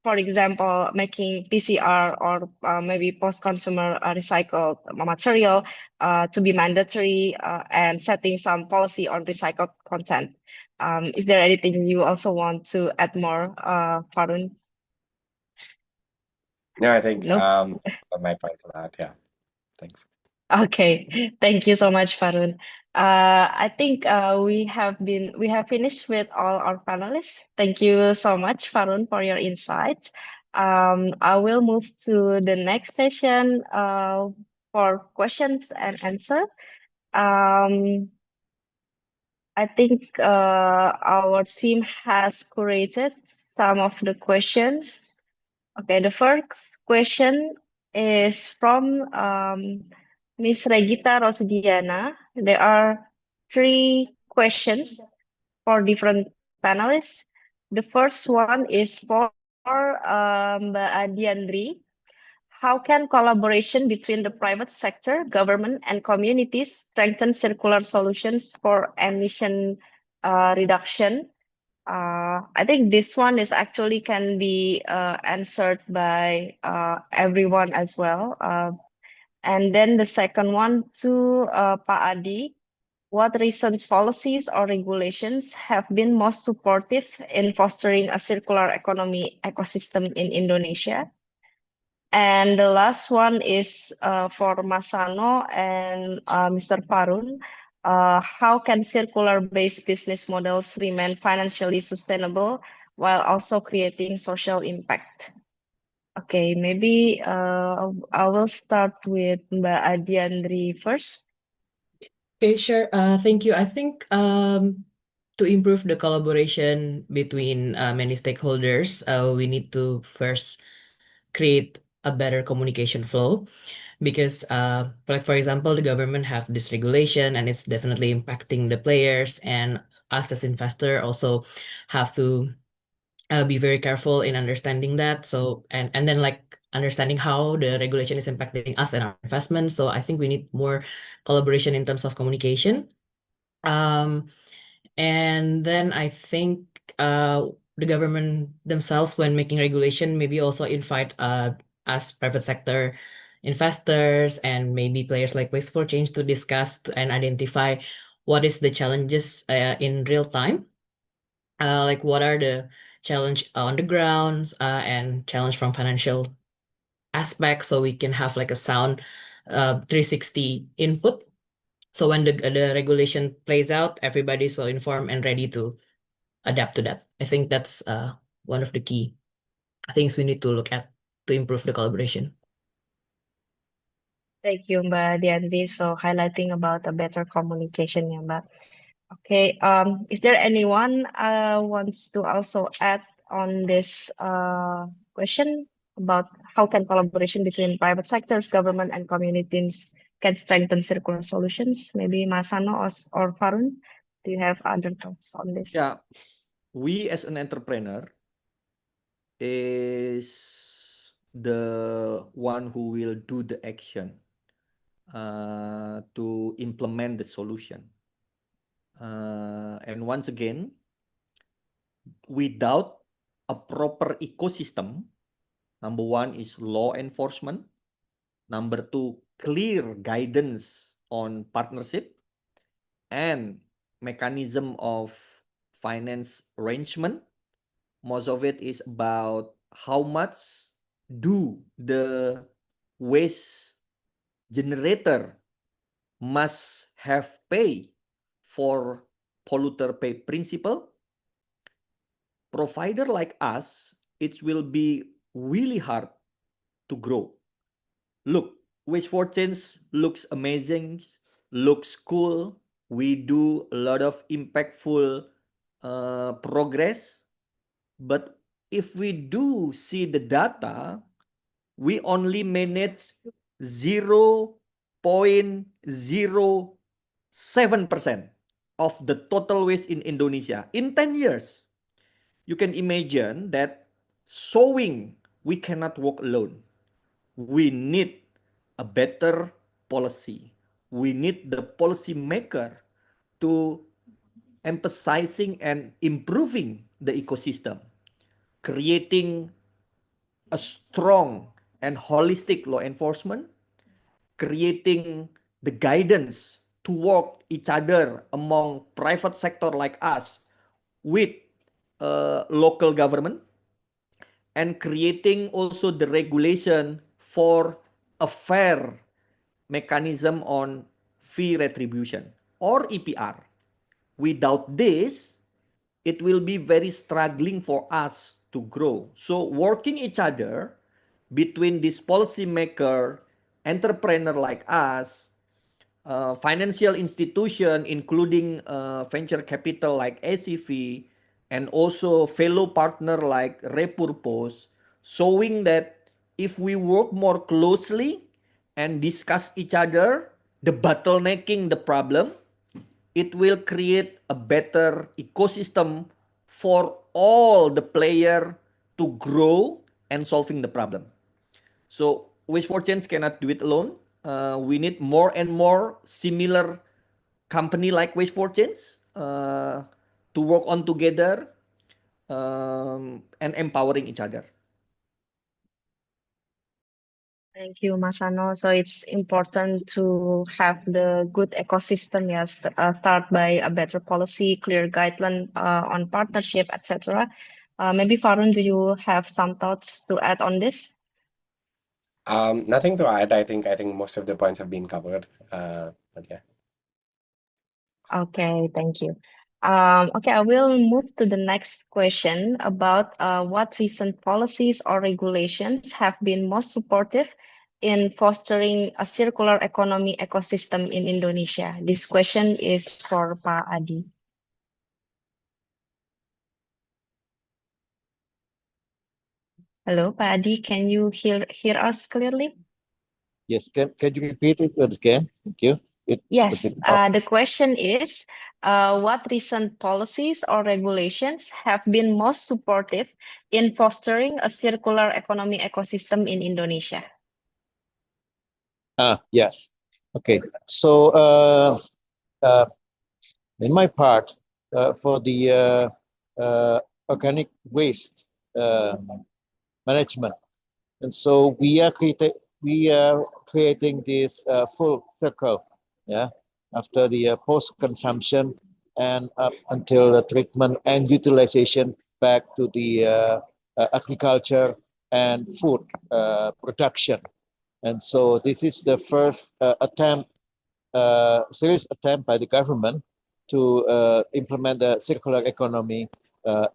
for example, making PCR or maybe post-consumer recycled material to be mandatory, and setting some policy on recycled content. Is there anything you also want to add more, Farun? No, I think No? some my points on that. Yeah, thanks. Okay, thank you so much, Farun. I think we have finished with all our panelists. Thank you so much, Farun, for your insights. I will move to the next session for questions and answer. I think our team has curated some of the questions. Okay, the first question is from Ms. Regita Rosdiana. There are 3 questions for different panelists. The first one is for Mbak Adiandri. How can collaboration between the private sector, government, and communities strengthen circular solutions for emission reduction? I think this one is actually can be answered by everyone as well. And then the second one to Pak Adi. What recent policies or regulations have been most supportive in fostering a circular economy ecosystem in Indonesia? And the last one is for Masano and Mr. Farun. How can circular-based business models remain financially sustainable while also creating social impact? Okay, maybe I will start with Mbak Adiandri first. Okay, sure. Thank you. I think to improve the collaboration between many stakeholders, we need to first create a better communication flow, because like for example, the government have this regulation and it's definitely impacting the players, and us as investor also have to be very careful in understanding that. So and then like understanding how the regulation is impacting us and our investments. So I think we need more collaboration in terms of communication. And then I think the government themselves, when making regulation, maybe also invite us private sector investors and maybe players like Waste for Change to discuss and identify what is the challenges in real time. Like what are the challenge on the ground and challenge from financial aspects, so we can have like a sound 360 input. So when the regulation plays out, everybody's well informed and ready to adapt to that. I think that's one of the key things we need to look at to improve the collaboration. Thank you, Mbak Diandri. So highlighting about a better communication, ya, Mbak. Okay, is there anyone wants to also add on this question about how can collaboration between private sectors, government, and communities can strengthen circular solutions? Maybe Masano or Farun, do you have other thoughts on this? Yeah, we as an entrepreneur is the one who will do the action to implement the solution. And once again, without a proper ecosystem, number one is law enforcement, number two, clear guidance on partnership, and mechanism of finance arrangement. Most of it is about how much do the waste generator must have pay for polluter pay principle, provider like us, it will be really hard to grow. Look, Waste for Change looks amazing, looks cool. We do a lot of impactful progress. But if we do see the data, we only manage 0.07% of the total waste in Indonesia in 10 years. You can imagine that showing we cannot walk alone. We need a better policy. We need the policy maker to emphasizing and improving the ecosystem, creating a strong and holistic law enforcement, creating the guidance to work each other among private sector like us with local government, and creating also the regulation for a fair mechanism on fee retribution or EPR. Without this, it will be very struggling for us to grow. So working each other between this policymaker, entrepreneur like us, financial institution, including venture capital like ACV, and also fellow partner like Repurpose, showing that if we work more closely and discuss each other, the bottlenecking the problem, it will create a better ecosystem for all the player to grow and solving the problem. So Waste for Change cannot do it alone. We need more and more similar company like Waste for Change to work on together and empowering each other. Thank you, Masano. So it's important to have the good ecosystem, yes, start by a better policy, clear guideline on partnership, etc. Maybe Farun, do you have some thoughts to add on this? Nothing to add. I think most of the points have been covered. But yeah. Okay, thank you. Okay, I will move to the next question about what recent policies or regulations have been most supportive in fostering a circular economy ecosystem in Indonesia. This question is for Pak Adi. Hello, Pak Adi, can you hear us clearly? Yes, can you repeat it again? Thank you. Yes, the question is, what recent policies or regulations have been most supportive in fostering a circular economy ecosystem in Indonesia? Yes. Okay. So, in my part, for the organic waste management, and so we are creating this full circle, yeah, after the post-consumption and up until the treatment and utilization back to the agriculture and food production. And so this is the first serious attempt by the government to implement the circular economy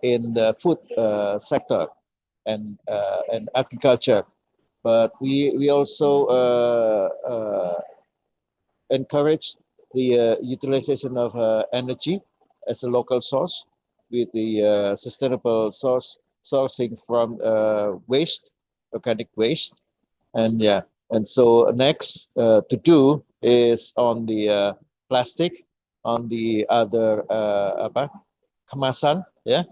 in the food sector and agriculture. But we also encourage the utilization of energy as a local source with the sustainable sourcing from waste, organic waste. And yeah, and so next to do is on the plastic, on the other kemasan, yeah,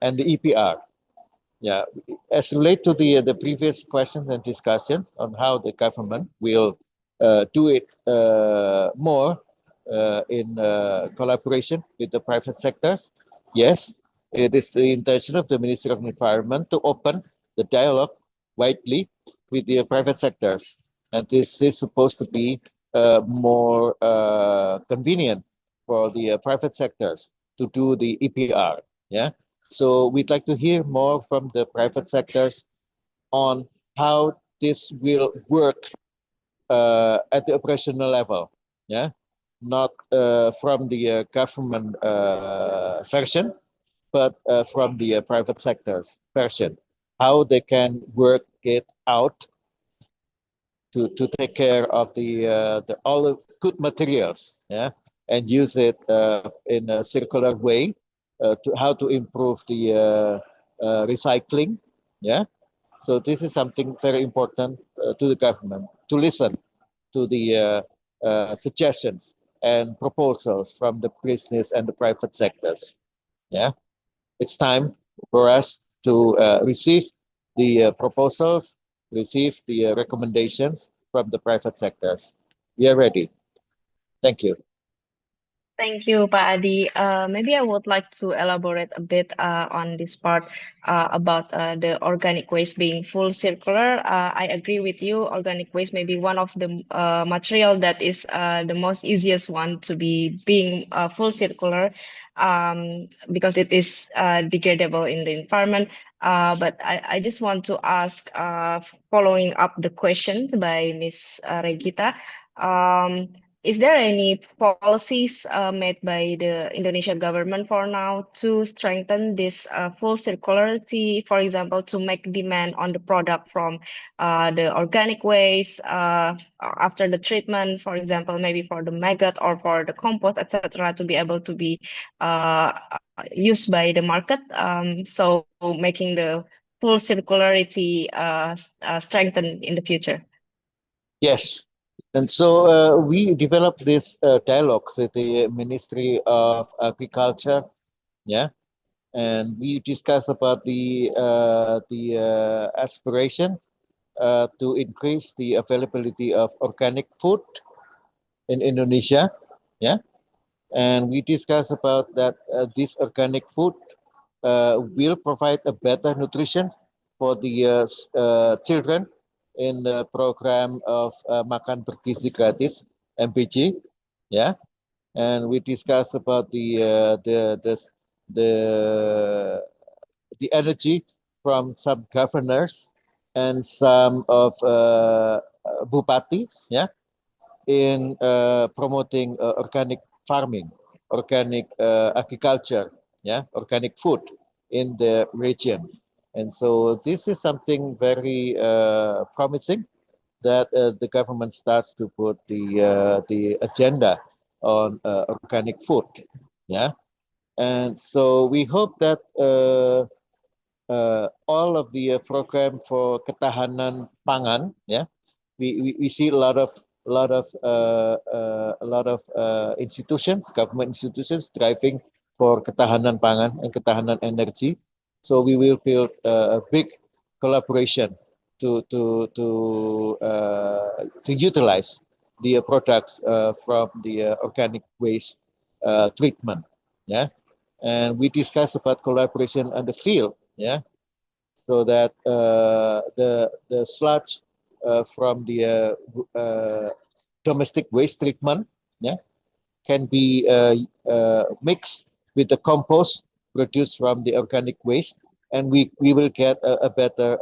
and the EPR. Yeah, as relate to the previous questions and discussion on how the government will do it more in collaboration with the private sectors. Yes, it is the intention of the Ministry of Environment to open the dialogue widely with the private sectors, and this is supposed to be more convenient for the private sectors to do the EPR. Yeah. So we'd like to hear more from the private sectors on how this will work at the operational level, yeah, not from the government version, but from the private sector's version, how they can work it out to take care of the all the good materials, yeah, and use it in a circular way to how to improve the recycling, yeah. So this is something very important to the government to listen to the suggestions and proposals from the business and the private sectors. Yeah, it's time for us to receive the proposals, receive the recommendations from the private sectors. We are ready. Thank you. Thank you, Pak Adi. Maybe I would like to elaborate a bit on this part about the organic waste being full circular. I agree with you. Organic waste may be one of the material that is the most easiest one to be being full circular because it is degradable in the environment. But I just want to ask, following up the question by Ms. Regita, is there any policies made by the Indonesian government for now to strengthen this full circularity, for example, to make demand on the product from the organic waste after the treatment, for example, maybe for the maggot or for the compost, etc., to be able to be used by the market? So making the full circularity strengthened in the future. Yes. And so we developed this dialogues with the Ministry of Agriculture, yeah, and we discussed about the aspiration to increase the availability of organic food in Indonesia, yeah, and we discussed about that this organic food will provide a better nutrition for the children in the program of Makan Bergizi Gratis (MBG), yeah, and we discussed about the energy from some governors and some of bupatis, yeah, in promoting organic farming, organic agriculture, yeah, organic food in the region. And so this is something very promising that the government starts to put the agenda on organic food, yeah. And so we hope that all of the program for ketahanan pangan, yeah, we see a lot of institutions, government institutions driving for ketahanan pangan and ketahanan energy. So we will build a big collaboration to utilize the products from the organic waste treatment. Yeah, and we discuss about collaboration on the field. Yeah, so that the sludge from the domestic waste treatment, yeah, can be mixed with the compost produced from the organic waste, and we will get a better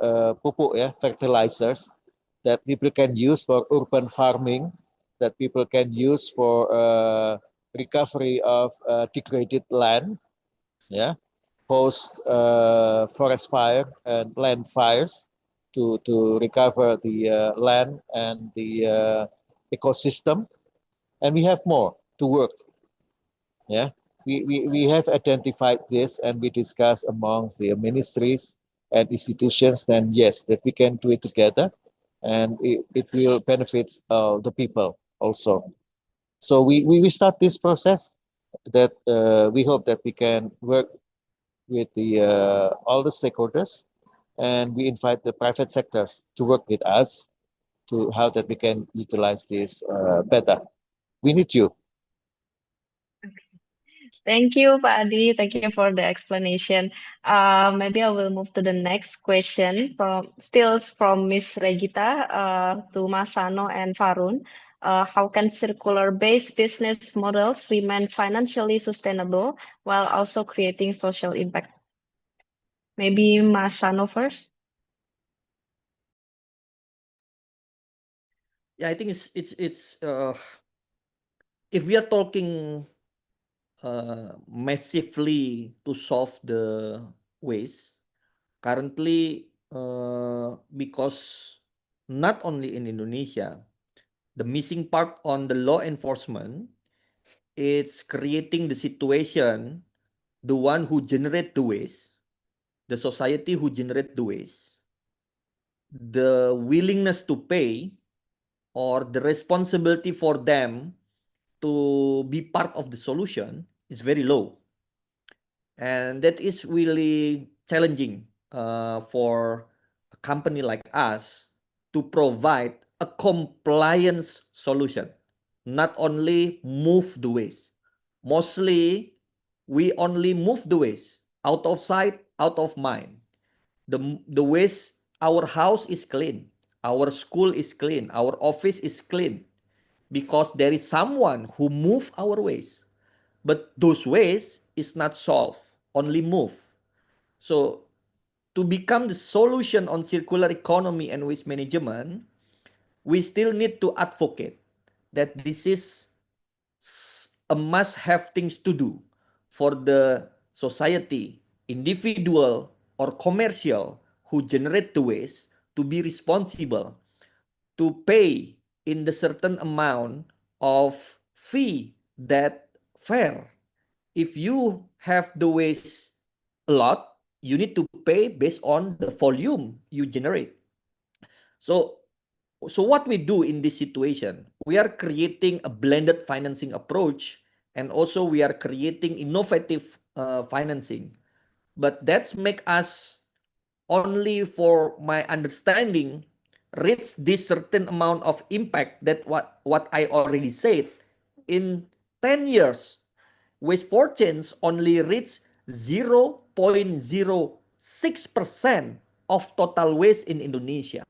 pupuk, yeah, fertilizers that people can use for urban farming, that people can use for recovery of degraded land, yeah, post forest fire and land fires to recover the land and the ecosystem. And we have more to work. Yeah, we have identified this and we discuss amongst the ministries and institutions. Then yes, that we can do it together, and it will benefit the people also. So we start this process that we hope that we can work with the all the stakeholders, and we invite the private sectors to work with us to how that we can utilize this better. We need you. Thank you, Pak Adi. Thank you for the explanation. Maybe I will move to the next question from Miss Regita to Mas Sano and Farun. How can circular-based business models remain financially sustainable while also creating social impact? Maybe Mas Sano first. Yeah, I think it's if we are talking massively to solve the waste currently, because not only in Indonesia, the missing part on the law enforcement, it's creating the situation, the one who generate the waste, the society who generate the waste, the willingness to pay or the responsibility for them to be part of the solution is very low. And that is really challenging for a company like us to provide a compliance solution, not only move the waste. Mostly, we only move the waste out of sight, out of mind. The waste, our house is clean, our school is clean, our office is clean, because there is someone who move our waste. But those waste is not solved, only move. So to become the solution on circular economy and waste management, we still need to advocate that this is a must-have things to do for the society, individual or commercial who generate the waste to be responsible to pay in the certain amount of fee that fair. If you have the waste a lot, you need to pay based on the volume you generate. So what we do in this situation, we are creating a blended financing approach, and also we are creating innovative financing. But that's make us, only for my understanding, reach this certain amount of impact that what I already said. In 10 years, waste for change only reach 0.06% of total waste in Indonesia.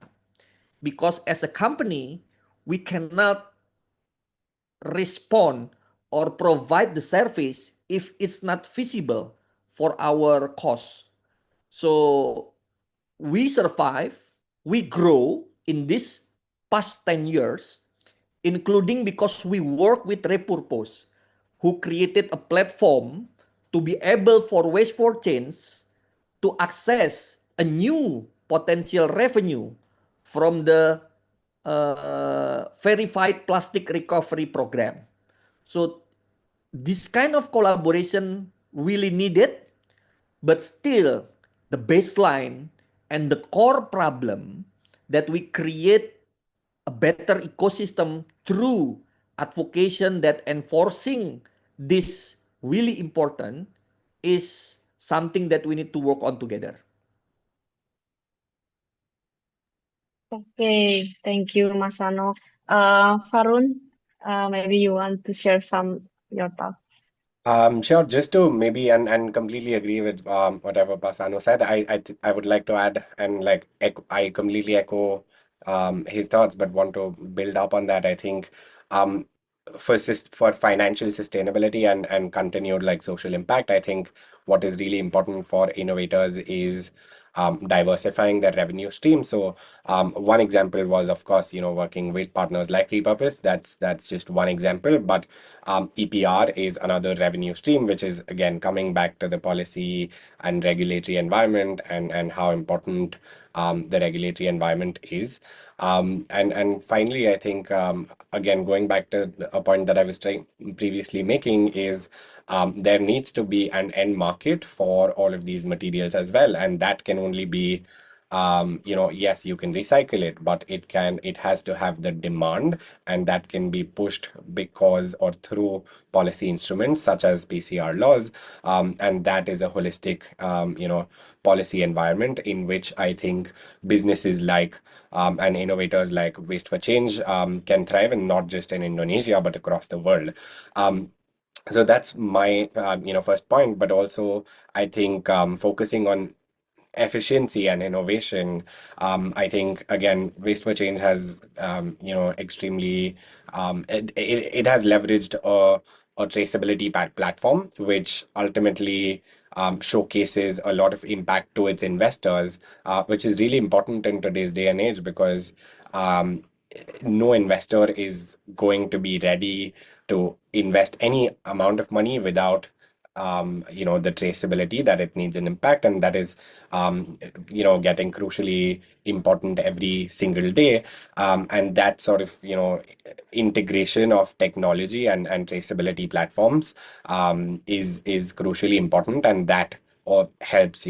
Because as a company, we cannot respond or provide the service if it's not feasible for our costs. So we survive, we grow in this past 10 years, including because we work with Repurpose, who created a platform to be able for Waste for Change to access a new potential revenue from the verified plastic recovery program. So this kind of collaboration really needed, but still the baseline and the core problem that we create a better ecosystem through advocation that enforcing this really important is something that we need to work on together. Okay, thank you, Mas Ano. Farun, maybe you want to share your thoughts. Sure. Just to maybe and completely agree with whatever Pasano said. I would like to add and like I completely echo his thoughts, but want to build up on that. I think for financial sustainability and continued like social impact, I think what is really important for innovators is diversifying their revenue stream. So one example was, of course, working with partners like Repurpose. That's just one example, but EPR is another revenue stream, which is again coming back to the policy and regulatory environment and how important the regulatory environment is. And finally, I think again going back to a point that I was previously making is there needs to be an end market for all of these materials as well, and that can only be yes, you can recycle it, but it has to have the demand, and that can be pushed because or through policy instruments such as PCR laws, and that is a holistic policy environment in which I think businesses like and innovators like Waste for Change can thrive, and not just in Indonesia but across the world. So that's my first point, but also I think focusing on efficiency and innovation, I think again Waste for Change has extremely it has leveraged a traceability platform which ultimately showcases a lot of impact to its investors, which is really important in today's day and age because no investor is going to be ready to invest any amount of money without the traceability that it needs an impact, and that is getting crucially important every single day. And that sort of integration of technology and traceability platforms is crucially important, and that helps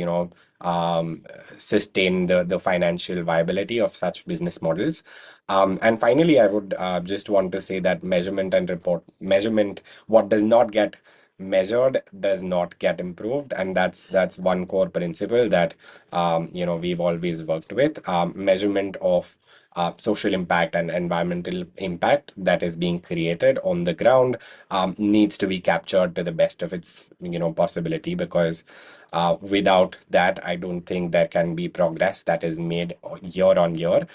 sustain the financial viability of such business models. And finally, I would just want to say that measurement, what does not get measured does not get improved, and that's one core principle that we've always worked with. Measurement of social impact and environmental impact that is being created on the ground needs to be captured to the best of its possibility, because without that, I don't think there can be progress that is made year on year,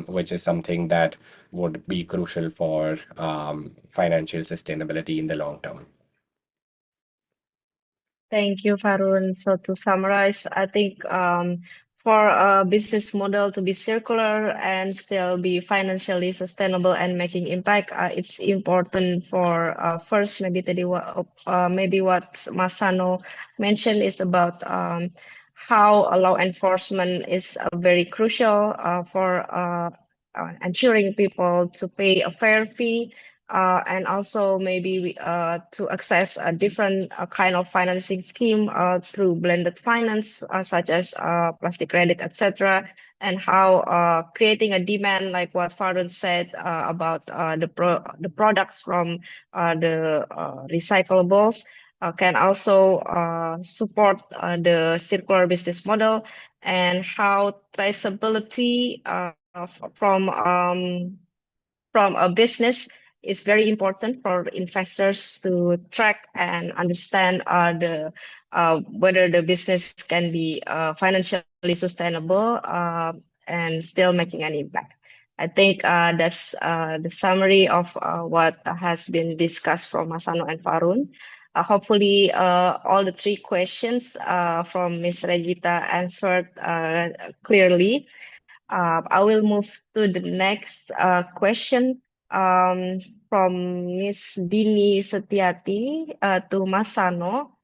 which is something that would be crucial for financial sustainability in the long term. Thank you, Farun. So to summarize, I think for a business model to be circular and still be financially sustainable and making impact, it's important for first maybe what Mas Sano mentioned is about how law enforcement is very crucial for ensuring people to pay a fair fee. And also maybe to access a different kind of financing scheme through blended finance, such as plastic credit, etc. And how creating a demand, like what Farun said about the products from the recyclables, can also support the circular business model, and how traceability from a business is very important for investors to track and understand whether the business can be financially sustainable and still making an impact. I think that's the summary of what has been discussed from Mas Sano and Farun. Hopefully, all the three questions from Ms. Regita answered clearly. I will move to the next question from Ms. Dini Setiati to Mas Sano.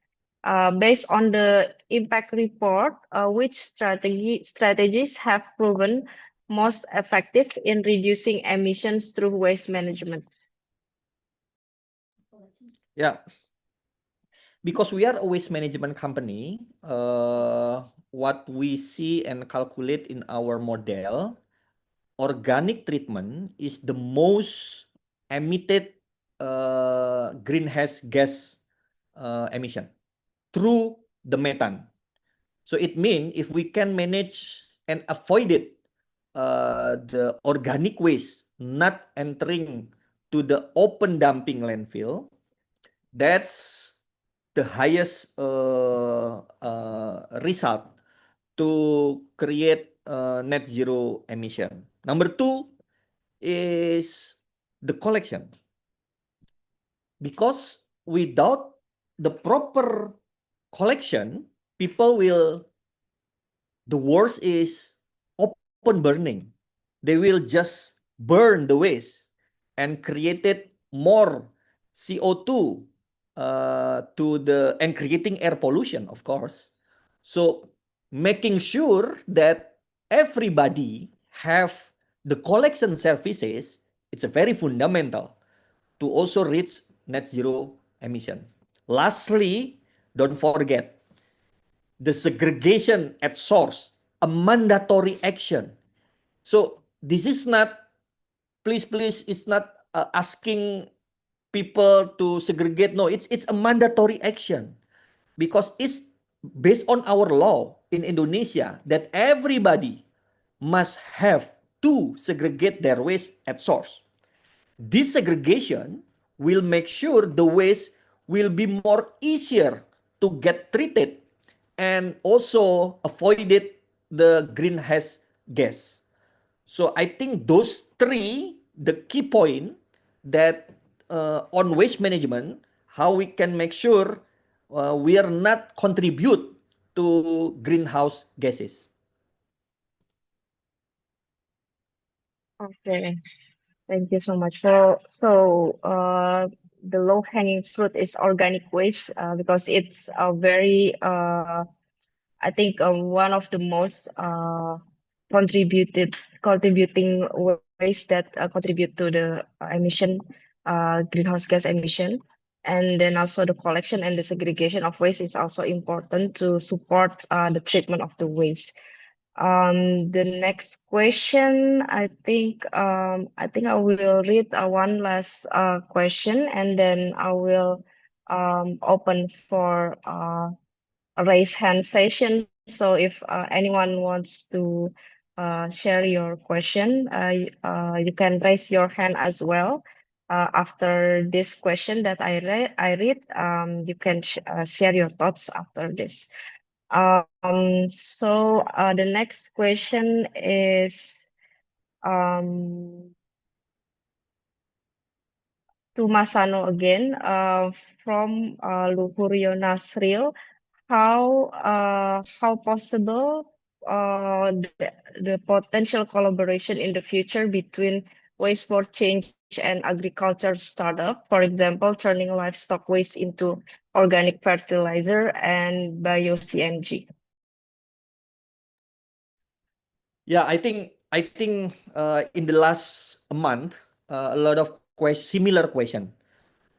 Based on the impact report, which strategies have proven most effective in reducing emissions through waste management? Yeah, because we are a waste management company, what we see and calculate in our model, organic treatment is the most emitted greenhouse gas emission through the methane. So it means if we can manage and avoid it, the organic waste not entering to the open dumping landfill, that's the highest result to create net zero emission. Number two is the collection. Because without the proper collection, the worst is open burning. They will just burn the waste and created more CO2 and creating air pollution, of course. So making sure that everybody have the collection services, it's a very fundamental to also reach net zero emission. Lastly, don't forget the segregation at source, a mandatory action. So this is not, please, it's not asking people to segregate. No, it's a mandatory action, because it's based on our law in Indonesia that everybody must have to segregate their waste at source. This segregation will make sure the waste will be more easier to get treated and also avoided the greenhouse gas. So I think those three, the key point that on waste management, how we can make sure we are not contribute to greenhouse gases. Okay, thank you so much. The low-hanging fruit is organic waste because it's a very I think one of the most contributing waste that contribute to the emission greenhouse gas emission. And then also the collection and the segregation of waste is also important to support the treatment of the waste. The next question, I think I will read one last question, and then I will open for a raise hand session. So if anyone wants to share your question, you can raise your hand as well. After this question that I read, you can share your thoughts after this. The next question is to Masano again, from Luhurio Nasril. How possible the potential collaboration in the future between Waste for Change and agriculture startup, for example, turning livestock waste into organic fertilizer and bio-CNG? Yeah, I think in the last month, a lot of similar question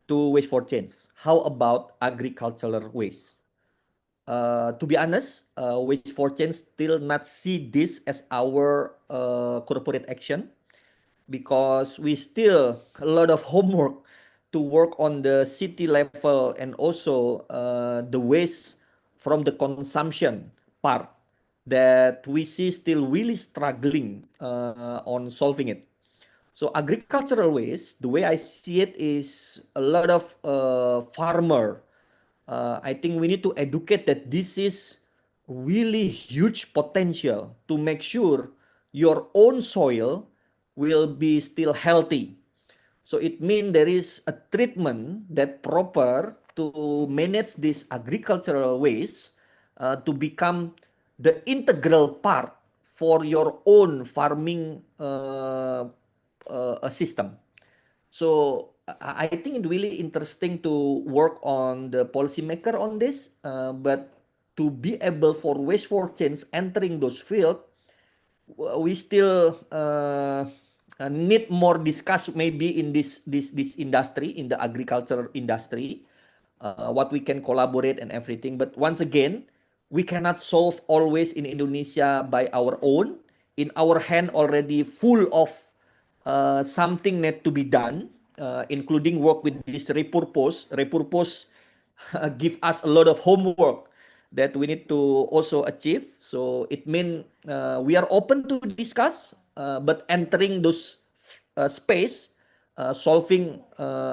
to Waste for Change. How about agricultural waste? To be honest, Waste for Change still not see this as our corporate action because we still a lot of homework to work on the city level and also the waste from the consumption part that we see still really struggling on solving it. So agricultural waste, the way I see it is a lot of farmer. I think we need to educate that this is really huge potential to make sure your own soil will be still healthy. So it means there is a treatment that proper to manage this agricultural waste to become the integral part for your own farming system. So I think it's really interesting to work on the policymaker on this, but to be able for Waste for Change entering those fields, we still need more discuss maybe in this industry, in the agriculture industry, what we can collaborate and everything. But once again, we cannot solve always in Indonesia by our own. In our hand already full of something need to be done, including work with this repurpose. Repurpose give us a lot of homework that we need to also achieve. So it means we are open to discuss, but entering those space, solving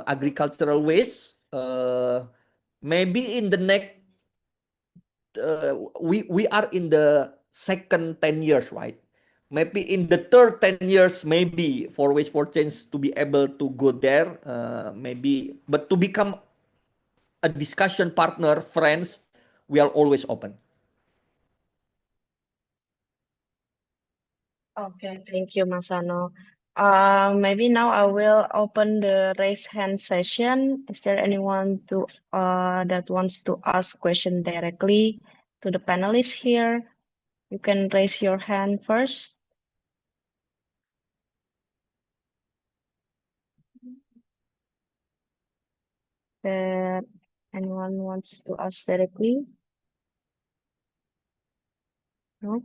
agricultural waste, maybe in the next, we are in the second 10 years, right? Maybe in the third 10 years, maybe for Waste for Change to be able to go there, maybe, but to become a discussion partner, friends, we are always open. Okay, thank you, Masano. Maybe now I will open the raise hand session. Is there anyone that wants to ask question directly to the panelists here? You can raise your hand first. That anyone wants to ask directly? No?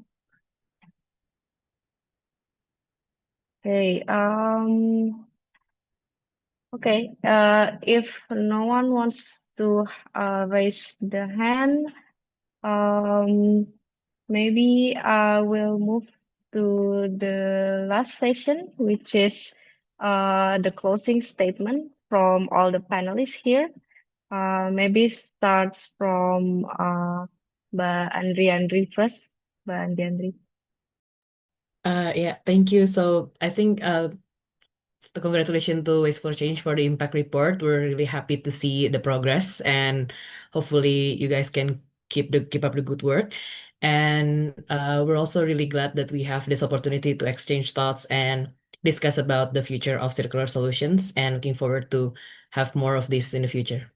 Okay, if no one wants to raise the hand, maybe I will move to the last session, which is the closing statement from all the panelists here. Maybe starts from Mbak Andri first. Mbak Andri. Yeah, thank you. So I think congratulations to Waste for Change for the impact report. We're really happy to see the progress, and hopefully you guys can keep up the good work. And we're also really glad that we have this opportunity to exchange thoughts and discuss about the future of circular solutions, and looking forward to have more of this in the future.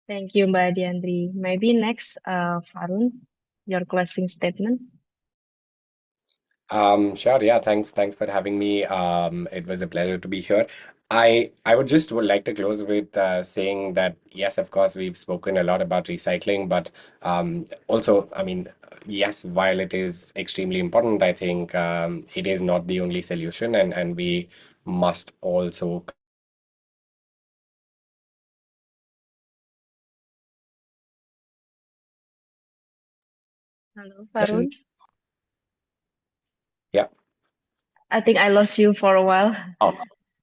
Thank you, Mbak Diandri. Maybe next, Farun, your closing statement. Sure. Yeah. Thanks for having me. It was a pleasure to be here. I would like to close with saying that yes, of course, we've spoken a lot about recycling, but also, I mean, yes, while it is extremely important, I think it is not the only solution, and we must also Hello, Farun. Yeah. I think I lost you for a while. Oh,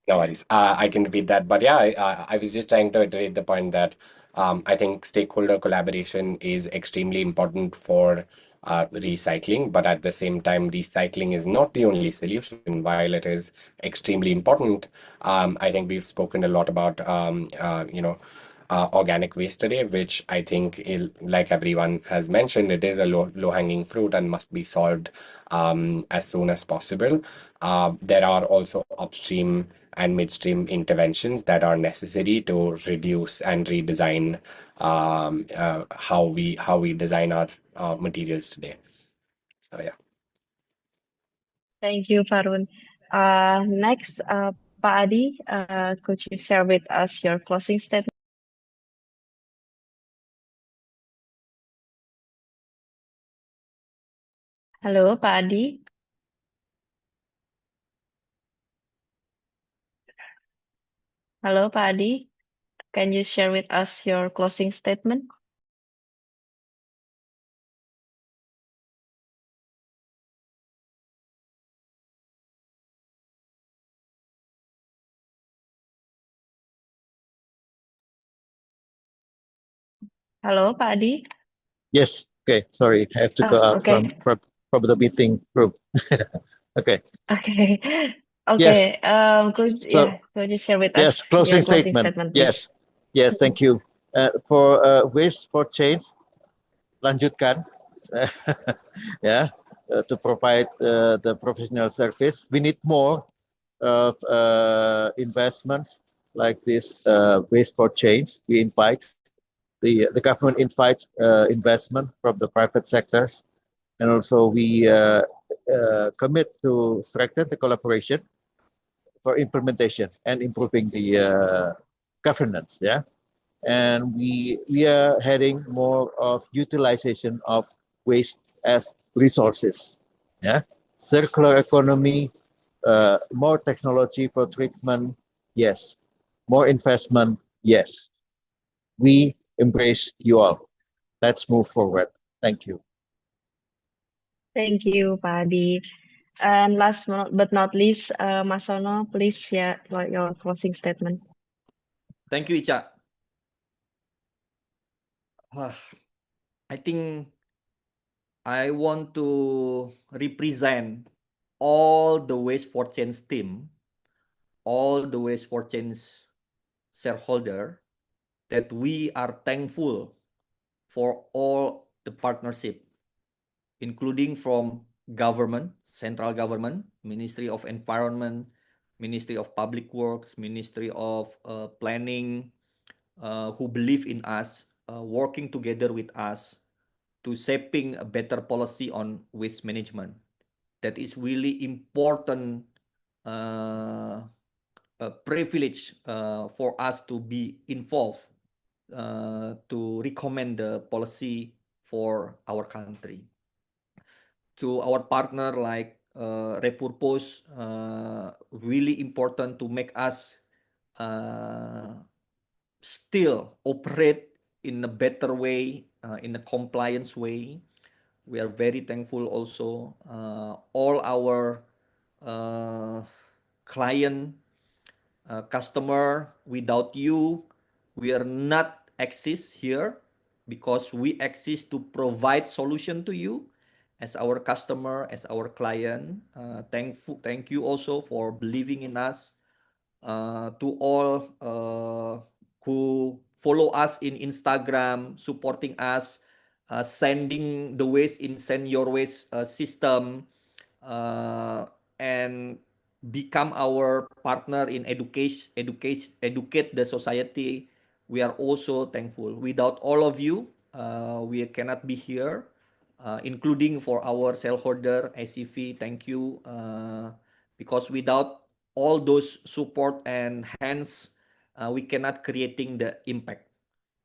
no worries. I can repeat that. But yeah, I was just trying to iterate the point that I think stakeholder collaboration is extremely important for recycling. But at the same time, recycling is not the only solution. While it is extremely important, I think we've spoken a lot about, organic waste today, which I think, like everyone has mentioned, it is a low-hanging fruit and must be solved as soon as possible. There are also upstream and midstream interventions that are necessary to reduce and redesign how we design our materials today. So yeah. Thank you, Farun. Next, Pak Adi, could you share with us your closing statement? Halo, Pak Adi. Halo, Pak Adi. Can you share with us your closing statement? Halo, Pak Adi. Yes. Okay. Sorry, I have to go out Okay. from the meeting room. Okay. Okay. Yes. So Could you share with yes, us closing your closing statement. statement, please? Yes. Thank you. For Waste for Change, lanjutkan. Yeah. To provide the professional service, we need more of investments like this Waste for Change. We invite the government invites investment from the private sectors, and also we commit to strengthen the collaboration for implementation and improving the governance. Yeah, and we are heading more of utilization of waste as resources. Yeah, circular economy, more technology for treatment. Yes, more investment. Yes, we embrace you all. Let's move forward. Thank you. Thank you, Pak Adi. And last but not least, Mas Sono, please share your closing statement. Thank you, Icha. I think I want to represent all the Waste for Change team, all the Waste for Change shareholder, that we are thankful for all the partnership, including from government, central government, Ministry of Environment, Ministry of Public Works, Ministry of Planning, who believe in us, working together with us to shaping a better policy on waste management. That is really important privilege for us to be involved to recommend the policy for our country. To our partner like Repurpose, really important to make us still operate in a better way, in a compliance way. We are very thankful also all our client, customer. Without you, we are not exist here, because we exist to provide solution to you as our customer, as our client. Thank you also for believing in us. To all who follow us in Instagram, supporting us, sending the waste in Send Your Waste system, and become our partner in educate the society. We are also thankful. Without all of you, we cannot be here, including for our shareholder, SCV. Thank you, because without all those support and hands, we cannot creating the impact.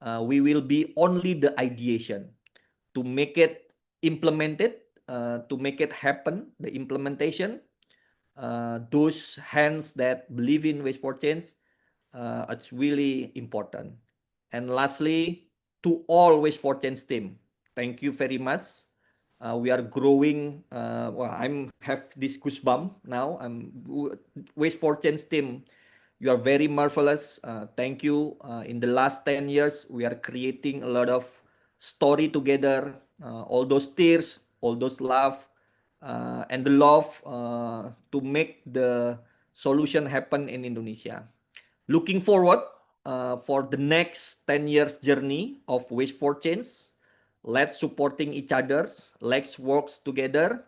We will be only the ideation to make it implemented, to make it happen, the implementation. Those hands that believe in Waste for Change, it's really important. And lastly, to all Waste for Change team, thank you very much. We are growing. I'm have this goosebump now. Waste for Change team. You are very marvelous. Thank you. In the last 10 years, we are creating a lot of story together. All those tears, all those love, and the love to make the solution happen in Indonesia. Looking forward for the next 10 years journey of Waste for Change. Let's supporting each other. Let's work together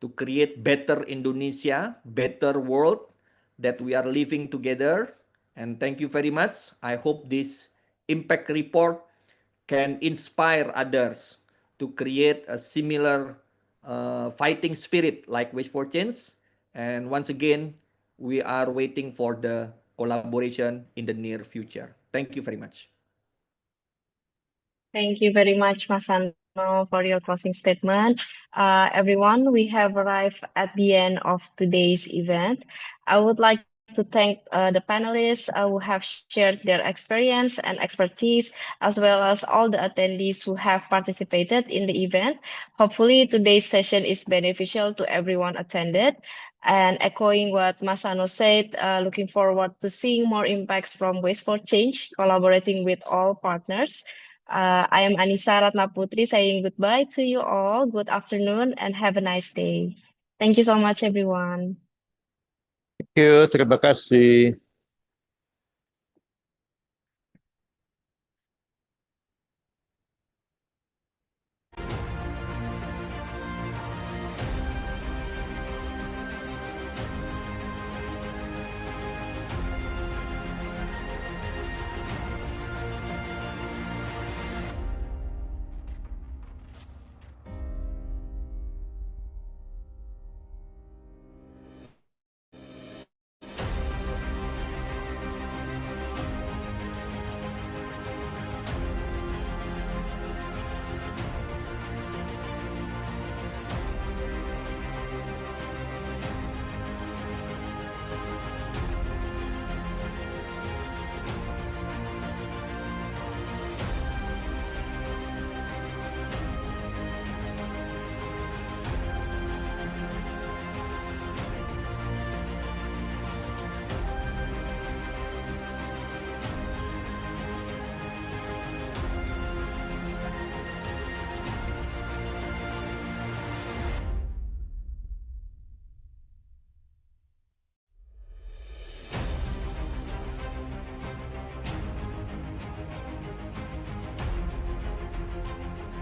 to create better Indonesia, better world that we are living together. And thank you very much. I hope this impact report can inspire others to create a similar fighting spirit like Waste for Change. And once again, we are waiting for the collaboration in the near future. Thank you very much. Thank you very much, Mas Sano, for your closing statement. Everyone, we have arrived at the end of today's event. I would like to thank the panelists who have shared their experience and expertise, as well as all the attendees who have participated in the event. Hopefully, today's session is beneficial to everyone attended. And echoing what Mas Sano said, looking forward to seeing more impacts from Waste for Change, collaborating with all partners. I am Anissa Ratnaputri saying goodbye to you all. Good afternoon and have a nice day. Thank you so much, everyone. Thank you. Terima kasih.